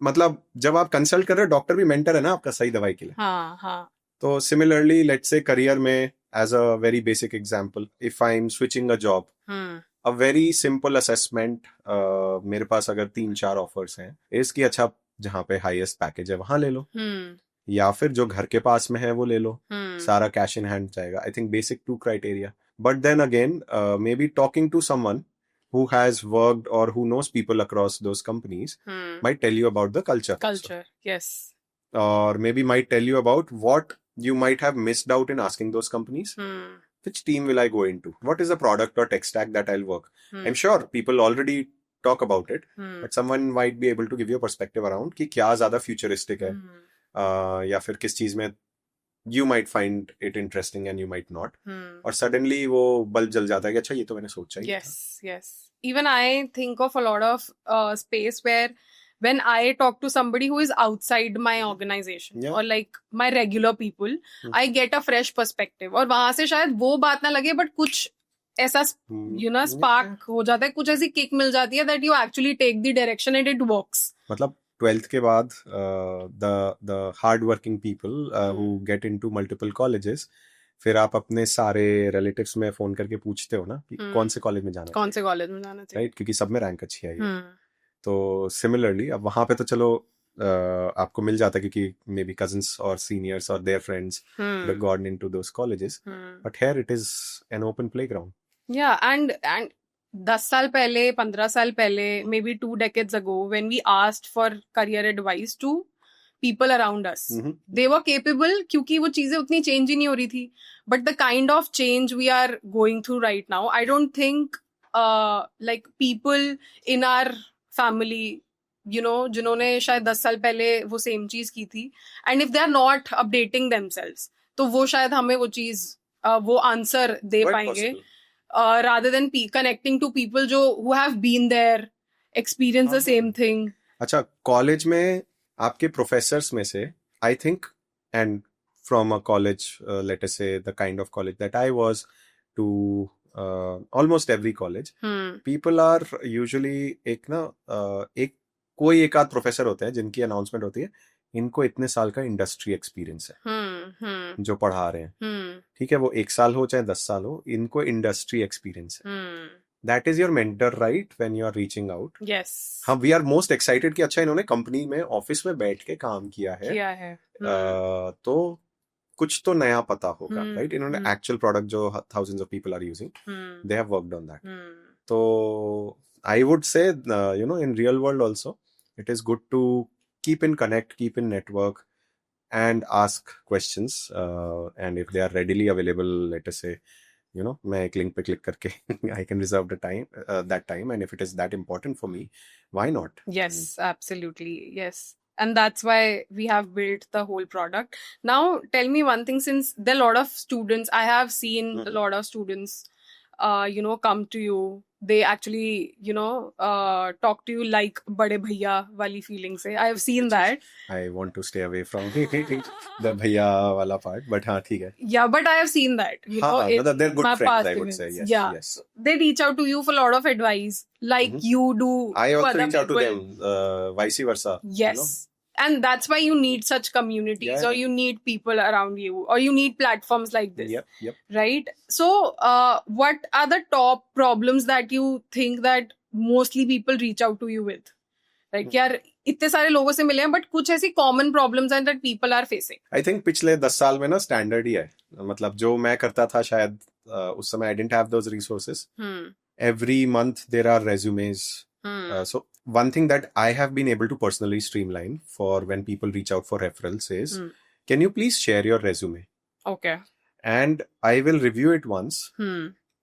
मतलब जब आप consult कर रहे हो, doctor भी mentor है ना आपका सही दवाई के लिए. हाँ हाँ तो सिमिलरली लेट्स से करियर में, as a very basic example, if I am switching a job, a very simple assessment, मेरे पास अगर 3-4 ऑफर्स हैं, इसकी अच्छा जहाँ पे हाईएस्ट पैकेज है वहां ले लो, या फिर जो घर के पास में है वो ले लो, सारा कैश इन हैंड जाएगा. I think basic 2 criteria. But then again maybe talking to someone who has worked or who knows people across those companies might tell you about the culture also. Yes. Or maybe might tell you about what you might have missed out in asking those companies. Which team will I go into? What is the product or tech stack that I'll work? I'm sure people already talk about it, but someone might be able to give you a perspective around कि क्या ज़्यादा futuristic है, या फिर किस चीज़ में you might find it interesting and you might not. और suddenly वो बल्ब जल जाता है कि अच्छा ये तो मैंने सोचा ही था. Yes. Even I think of a lot of space where when I talk to somebody who is outside my organization or like my regular people, I get a fresh perspective. और वहां से शायद वो बात ना लगे, but कुछ ऐसा spark हो जाता है, कुछ ऐसी kick मिल जाती है that you actually take the direction and it works. मतलब 12th के बाद the hard working people who get into multiple colleges, फिर आप अपने सारे रिलेटिव्स में फोन करके पूछते हो ना कि कौन से कॉलेज में जाना चाहिए, राइट? क्योंकि सब में रैंक अच्छी आई है. तो सिमिलरली अब वहां पे तो चलो आपको मिल जाता है क्योंकि मे बी कजिन्स और सीनियर्स और their friends have gone into those colleges, but here it is an open playground. And 10 साल पहले, 15 साल पहले, maybe 2 decades ago, when we asked for career advice to people around us, they were capable क्योंकि वो चीजें उतनी change ही नहीं हो रही थी. But the kind of change we are going through right now, I don't think like people in our family, जिन्होंने शायद 10 साल पहले वो same चीज की थी, and if they are not updating themselves, तो वो शायद हमें वो चीज वो answer दे पाएंगे. Rather than connecting to people who have been there, experienced the same thing. अच्छा, कॉलेज में आपके प्रोफेसर्स में से, I think, and from a college, let us say the kind of college that I was to almost every college, people are usually एक आध professor होते हैं जिनकी अनाउंसमेंट होती है, इनको इतने साल का इंडस्ट्री एक्सपीरियंस है जो पढ़ा रहे हैं. ठीक है, वो 1 साल हो चाहे 10 साल हो, इनको इंडस्ट्री एक्सपीरियंस है. That is your mentor, right? When you are reaching out. हाँ, वी आर मोस्ट एक्साइटेड कि अच्छा इन्होंने कंपनी में ऑफिस में बैठ के काम किया है. तो कुछ तो नया पता होगा, राइट? इन्होंने एक्चुअल प्रोडक्ट जो thousands of people are using, they have worked on that. तो I would say in real world also it is good to keep in connect, keep in network, and ask questions. And if they are readily available, let us say, मैं एक link पे click करके I can reserve the time, that time, and if it is that important for me, why not? Yes, absolutely, yes. And that's why we have built the whole product. Now, tell me one thing, since there are a lot of students, I have seen a lot of students, come to you. They actually, talk to you like bade bhaiya wali feeling se. I have seen that. I want to stay away from the bhaiya wala part, but हाँ ठीक है. Yeah, but I have seen that. They're good friends, I would say. Yes. They reach out to you for a lot of advice, like you do. I also reach out to them, vice versa. Yes. And that's why you need such communities, Yeah. or you need people around you, or you need platforms like this. Yep. Right? So, what are the top problems that you think that mostly people reach out to you with? Like, यार इतने सारे लोगों से मिले हैं, but कुछ ऐसी common problems हैं that people are facing. I think पिछले 10 साल में ना स्टैंडर्ड ही है, मतलब जो मैं करता था शायद उस समय I didn't have those resources. Every month there are resumes. So one thing that I have been able to personally streamline for when people reach out for referrals is, can you please share your resume? Okay. And I will review it once.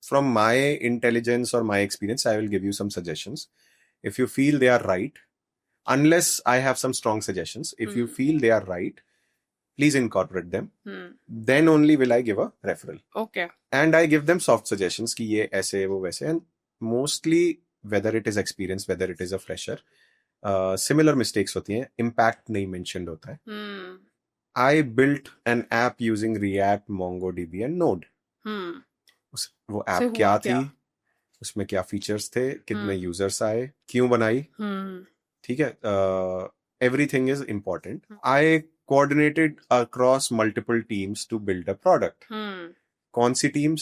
From my intelligence or my experience, I will give you some suggestions. If you feel they are right, unless I have some strong suggestions, if you feel they are right, please incorporate them. Then only will I give a referral. Okay. And I give them soft suggestions कि ये ऐसे वो वैसे, and mostly whether it is experience, whether it is a fresher, similar mistakes होती हैं, impact नहीं mentioned होता है. I built an app using React, MongoDB and Node. वो app क्या थी, उसमें क्या features थे, कितने users आए, क्यों बनाई, ठीक है, everything is important. I coordinated across multiple teams to build a product. कौन सी teams,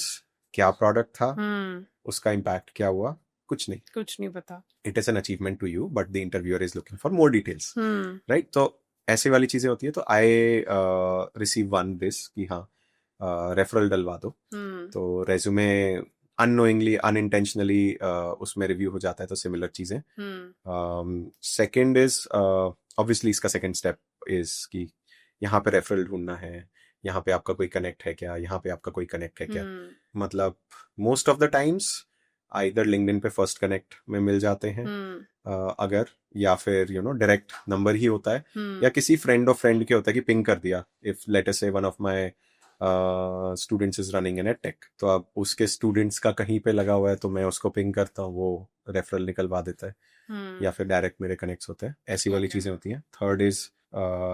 क्या product था, उसका impact क्या हुआ, कुछ नहीं पता. It is an achievement to you, but the interviewer is looking for more details. Right? तो ऐसे वाली चीजें होती है, तो I receive one this कि हाँ रेफरल डलवा दो. तो रेज्यूमे unknowingly, unintentionally उसमें रिव्यू हो जाता है, तो सिमिलर चीजें. सेकंड इज ऑब्वियसली इसका सेकंड स्टेप इज कि यहाँ पे रेफरल ढूंढना है, यहाँ पे आपका कोई कनेक्ट है क्या, यहाँ पे आपका कोई कनेक्ट है क्या. मतलब most of the times either LinkedIn पे फर्स्ट कनेक्ट में मिल जाते हैं अगर, या फिर डायरेक्ट नंबर ही होता है, या किसी फ्रेंड ऑफ फ्रेंड के होता है कि पिंग कर दिया. If let us say one of my students is running in tech, तो अब उसके स्टूडेंट्स का कहीं पे लगा हुआ है तो मैं उसको पिंग करता हूँ, वो रेफरल निकलवा देता है, या फिर डायरेक्ट मेरे कनेक्ट्स होते हैं. ऐसी वाली चीजें होती हैं. Third is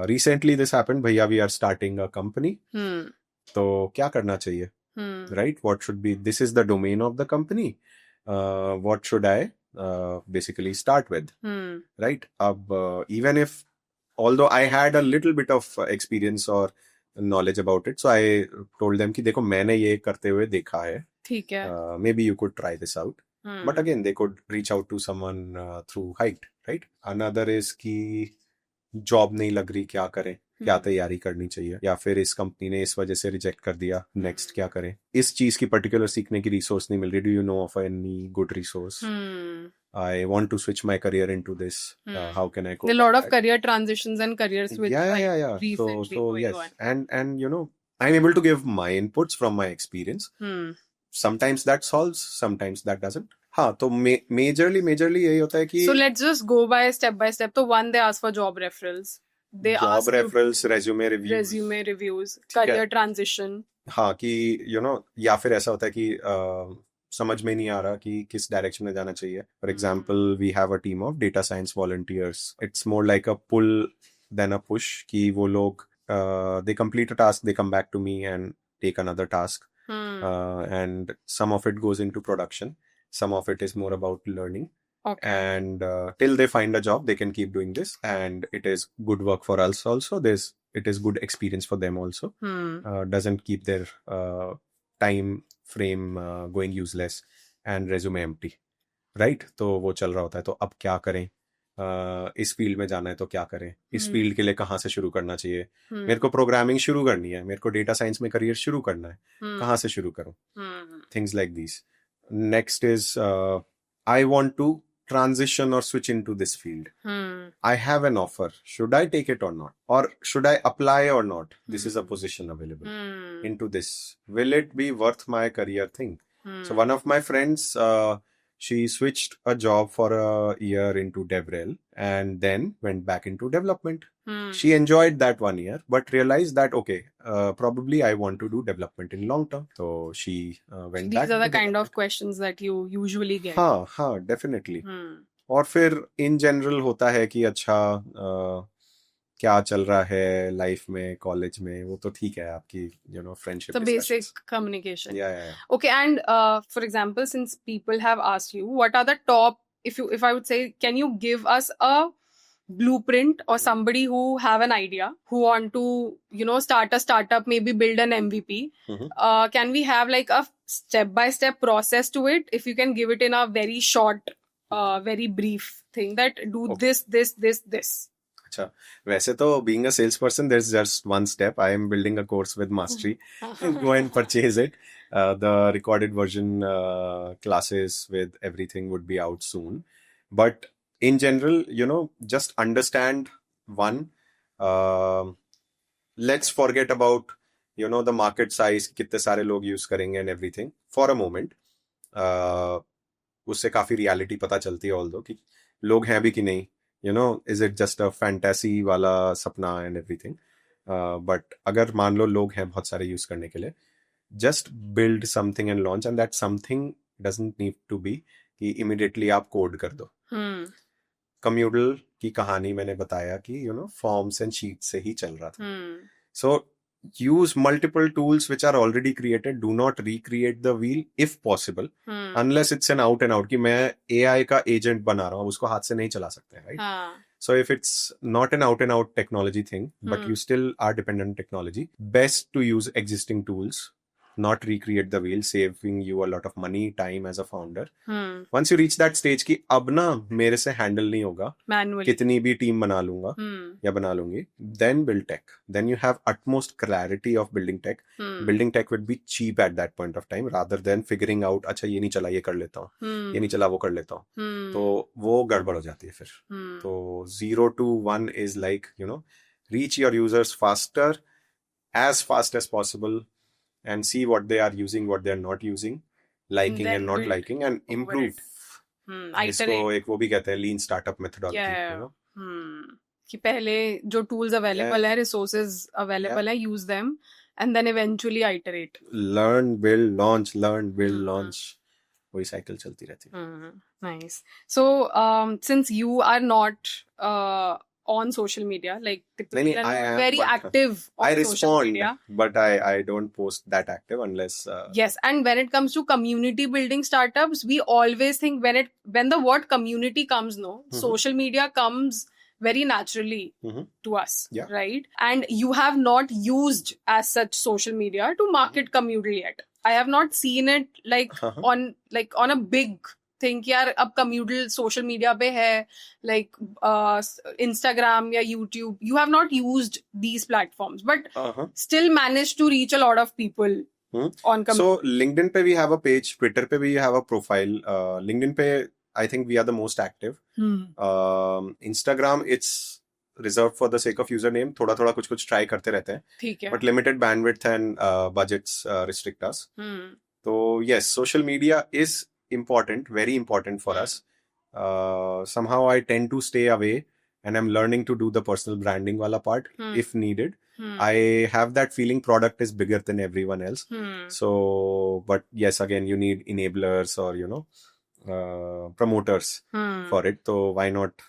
recently this happened, भैया we are starting a company, तो क्या करना चाहिए, right, what should be, this is the domain of the company, what should I basically start with, right? Even if, although I had a little bit of experience or knowledge about it, so I told them कि देखो मैंने ये करते हुए देखा है, ठीक है, maybe you could try this out. But again they could reach out to someone through Hiked, right? Another is कि जॉब नहीं लग रही, क्या करें, क्या तैयारी करनी चाहिए, या फिर इस कंपनी ने इस वजह से रिजेक्ट कर दिया, नेक्स्ट क्या करें, इस चीज की पर्टिकुलर सीखने की रिसोर्स नहीं मिल रही, do you know of any good resource, I want to switch my career into this, how can I go, a lot of career transitions and career switch, yeah. So yes, and I'm able to give my inputs from my experience. Sometimes that solves, sometimes that doesn't. हाँ, तो majorly यही होता है कि so let's just go by step. तो one, they ask for job referrals, they job referrals, resume reviews, career transition. हाँ, कि या फिर ऐसा होता है कि समझ में नहीं आ रहा कि किस डायरेक्शन में जाना चाहिए. For example we have a team of data science volunteers. It's more like a pull than a push, कि वो लोग they complete a task, they come back to me and take another task, and some of it goes into production, some of it is more about learning. Okay. And till they find a job they can keep doing this, and it is good work for us also. It is good experience for them also. Doesn't keep their time frame going useless and resume empty, right? तो वो चल रहा होता है. तो अब क्या करें, इस फील्ड में जाना है तो क्या करें, इस फील्ड के लिए कहाँ से शुरू करना चाहिए, मेरे को प्रोग्रामिंग शुरू करनी है, मेरे को डेटा साइंस में करियर शुरू करना है, कहाँ से शुरू करूँ, things like this. Next is I want to transition or switch into this field. I have an offer. Should I take it or not? Or should I apply or not? This is a position available into this. Will it be worth my career thing? So one of my friends, she switched a job for a year into DevRel and then went back into development. She enjoyed that 1 year, but realized that, okay, probably I want to do development in long term. So she went back. These are the kind of questions that you usually get. हाँ, definitely. और फिर in general होता है कि अच्छा क्या चल रहा है लाइफ में, कॉलेज में, वो तो ठीक है आपकी friendship. So basic communication. Yeah. Okay, and for example, since people have asked you, what are the top, if I would say, can you give us a blueprint or somebody who have an idea, who want to, start a startup, maybe build an MVP, can we have like a step by step process to it? If you can give it in a very short, very brief thing, that do Okay. this. अच्छा, वैसे तो being a salesperson, there's just one step. I am building a course with Mastery. Go and purchase it. The recorded version classes with everything would be out soon. But in general, just understand one. um let's forget about the market size, कितने सारे लोग use करेंगे and everything for a moment. उससे काफी reality पता चलती है although कि लोग हैं भी कि नहीं. is it just a fantasy वाला सपना and everything. But अगर मान लो लोग हैं बहुत सारे यूज करने के लिए, just build something and launch, and that something doesn't need to be कि immediately आप कोड कर दो. कम्यूडल की कहानी मैंने बताया कि फॉर्म्स एंड शीट से ही चल रहा था. सो use multiple tools which are already created. Do not recreate the wheel if possible, unless it's an out and out कि मैं AI का agent बना रहा हूँ, उसको हाथ से नहीं चला सकते, right? So if it's not an out and out technology thing, but you still are dependent on technology, best to use existing tools, not recreate the wheel, saving you a lot of money, time as a founder. Once you reach that stage कि अब ना मेरे से handle नहीं होगा, manually कितनी भी team बना लूंगा या बना लूंगी, then build tech. Then you have utmost clarity of building tech. Building tech would be cheap at that point of time, rather than figuring out अच्छा ये नहीं चला ये कर लेता हूँ, ये नहीं चला वो कर लेता हूँ. तो वो गड़बड़ हो जाती है फिर. तो 0 to 1 is like reach your users faster, as fast as possible, and see what they are using, what they are not using, liking and not liking, and improve. इसको एक वो भी कहते हैं लीन स्टार्टअप मेथोडोलॉजी. कि पहले जो टूल्स अवेलेबल है, रिसोर्सेज अवेलेबल है, use them and then eventually iterate. Learn build launch, learn build launch, वही साइकिल चलती रहती है. Nice. So since you are not on social media, like typically I am very active on I social respond media, but I don't post that active unless yes. And when it comes to community building startups, we always think when the word community comes, social media comes very naturally to us, right? And you have not used as such social media to market Communal yet. I have not seen it on a big think यार अब Commudle social media पे है, like Instagram या YouTube. You have not used these platforms but still manage to reach a lot of people on Commudle. So LinkedIn पे we have a page, Twitter पे भी have a profile. LinkedIn पे I think we are the most active. Instagram it's reserve for the sake of user name. थोड़ा थोड़ा कुछ कुछ try करते रहते हैं, ठीक है, but limited bandwidth and budgets restrict us. तो yes, social media is important, very important for us. Somehow I tend to stay away, and I'm learning to do the personal branding wala part if needed. I have that feeling product is bigger than everyone else. So, but yes, again, you need enablers or promoters for it. So why not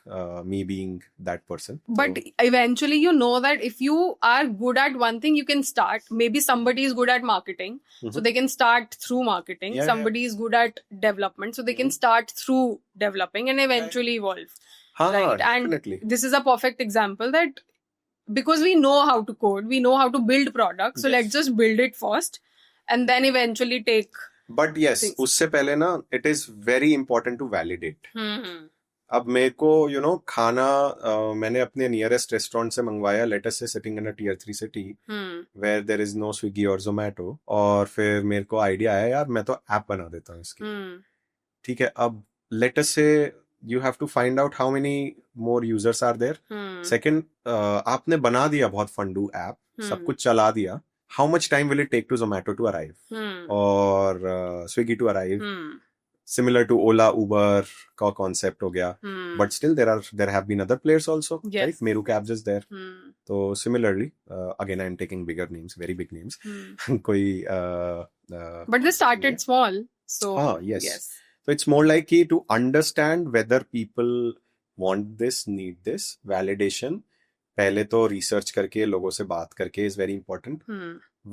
me being that person? But eventually that if you are good at one thing, you can start. Maybe somebody is good at marketing, so they can start through marketing. Somebody is good at development, so they can start through developing and eventually evolve. Right? Definitely. And this is a perfect example that because we know how to code, we know how to build products, so let's just build it first and then eventually take. But yes, उससे पहले ना it is very important to validate. अब मेरे को खाना मैंने अपने nearest restaurant से मंगवाया, let's say sitting in a tier 3 city where there is no Swiggy और जोमेटो, और फिर मेरे को आइडिया आया यार मैं तो ऐप बना देता हूँ इसकी. ठीक है, अब let's say you have to find out how many more users are there. Second, आपने बना दिया बहुत फंडू ऐप, सब कुछ चला दिया. How much time will it take to Zomato to arrive or Swiggy to arrive? Similar to Ola, Uber का concept हो गया. But still there have been other players also, right? Meru Cabs is there. So similarly, again I'm taking bigger names, very big names. कोई but they started small, so yes. So it's more like to understand whether people want this, need this, validation. पहले तो research करके लोगों से बात करके is very important.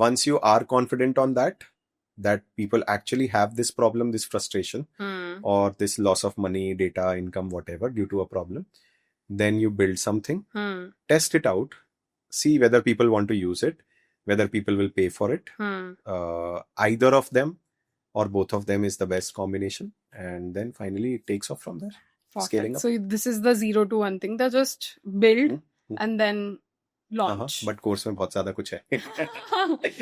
Once you are confident on that people actually have this problem, this frustration or this loss of money, data, income, whatever due to a problem, then you build something, Hmm. test it out, see whether people want to use it, whether people will pay for it. Hmm. Either of them or both of them is the best combination, and then finally it takes off from there. Scaling Perfect. up. So this is the 0 to 1 thing. They just build Hmm. and then launch. But course में बहुत ज्यादा कुछ है.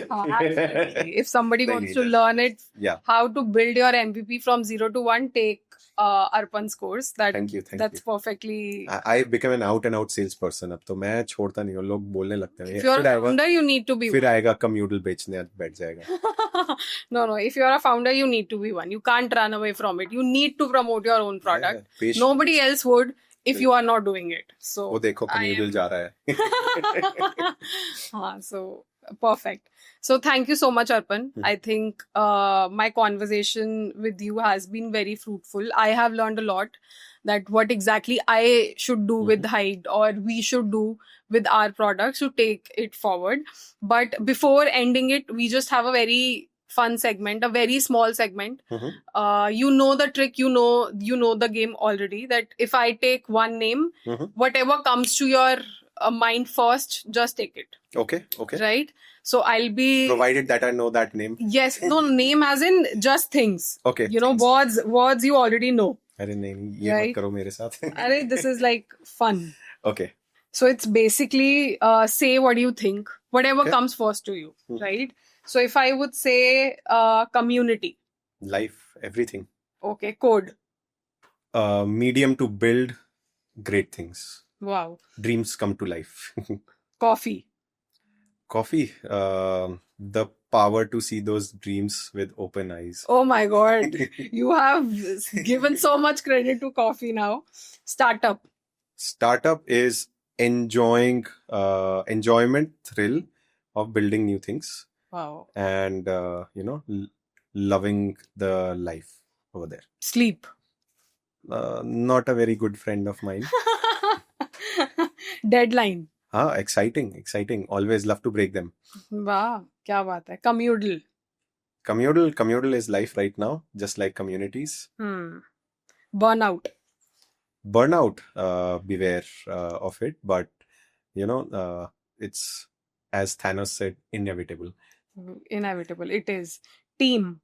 Absolutely. If somebody नहीं, wants नहीं, to just- learn it, Yeah. how to build your MVP from 0 to 1, take Arpan's course. Thank you. That's perfectly. I become an out and out salesperson. अब तो मैं छोड़ता नहीं हूँ, लोग बोलने लगते हैं. If you're फिर a आएगा, founder, you need to be फिर one. आएगा कम्यूडल बेचने बैठ जाएगा. No. If you're a founder, you need to be one. You can't run away from it. You need to promote your own product. पेश Nobody else would if you are not doing it. So वो देखो I कम्यूडल am- जा रहा है. So perfect. So thank you so much, Arpan. I think my conversation with you has been very fruitful. I have learned a lot that what exactly I should do with Hide or we should do with our products to take it forward. But before ending it, we just have a very fun segment, a very small segment. You know the trick, you know the game already, that if I take one name, whatever comes to your mind first, just take it. Okay. Right? So I'll be Provided that I know that name. yes, no name as in just things. Okay. You know, words you already know. अरे नहीं, ये Right. मत करो मेरे साथ. Arey, this is like fun. Okay. So it's basically say what you think, whatever Okay. comes first to you, right? So if I would say community, Life, everything. okay, code, Medium to build great things. wow, Dreams come to life. coffee, Coffee, the power to see those dreams with open eyes. oh my god, you have given so much credit to coffee now. Startup, Startup is enjoyment thrill of building new things wow, and loving the life over there. sleep, Not a very good friend of mine. deadline, Exciting. Always love to break them. wow, क्या बात है, communal, Communal is life right now, just like communities. burnout, Burnout, beware of it, but it's, as Thanos said, inevitable. inevitable, it is. Team,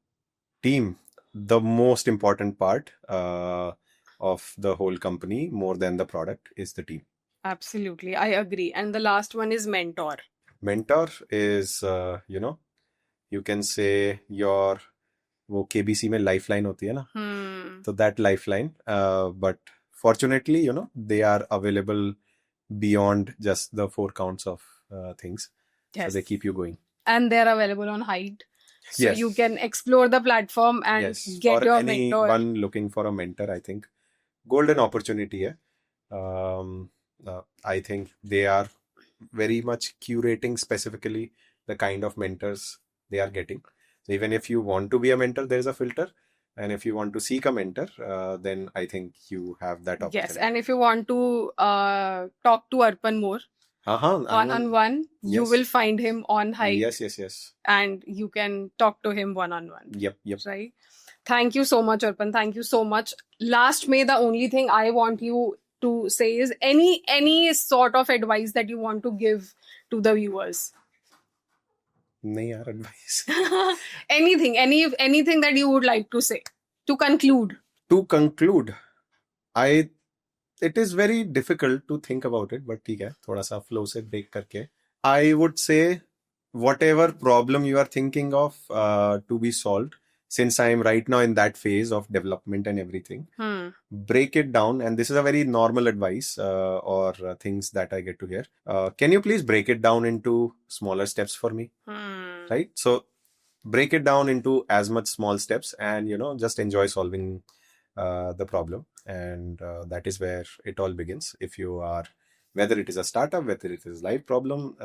The most important part of the whole company, more than the product, is the team. absolutely, I agree. And the last one is mentor. Mentor is, you can say your वो KBC में lifeline होती है ना, so that lifeline, but fortunately, they are available beyond just the 4 counts of things. Yes. So they keep you going. And they're available on Hide. So Yes. you can explore the platform and Yes. get For your mentor. anyone looking for a mentor, I think golden opportunity है. I think they are very much curating specifically the kind of mentors they are getting. So even if you want to be a mentor, there is a filter. And if you want to seek a mentor, then I think you have that opportunity. Yes. And if you want to talk to Arpan more, one-on-one, you Yes. will find him on Hide. Yes. And you can talk to him one-on-one. Yep. Right? Thank you so much, Arpan. Thank you so much. Last May, the only thing I want you to say is any sort of advice that you want to give to the viewers. नहीं यार, advice. anything that you would like to say to conclude. To conclude, it is very difficult to think about it, but ठीक है, थोड़ा सा flow से break करके. I would say whatever problem you are thinking of to be solved, since I am right now in that phase of development and everything, break it down. And this is a very normal advice or things that I get to hear. Can you please break it down into smaller steps for me? Right? So break it down into as much small steps and, just enjoy solving the problem. And that is where it all begins. If you are, whether it is a startup, whether it is a life problem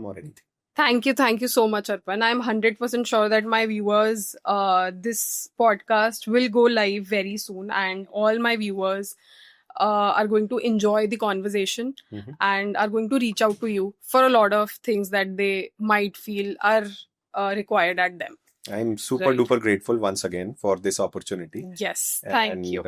or anything. Thank you so much, Arpan. I'm 100% sure that my viewers, this podcast will go live very soon, and all my viewers are going to enjoy the conversation and are going to reach out to you for a lot of things that they might feel are required at them. I'm super Right. duper grateful once again for this opportunity. Yes, thank And, you.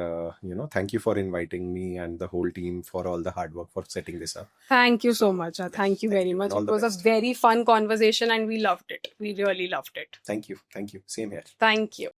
Thank you for inviting me and the whole team for all the hard work for setting this up. Thank you so much. Thank you very And much. all It the was a best. very fun conversation and we loved it. We really loved it. Thank you. Thank you. Same here. Thank you.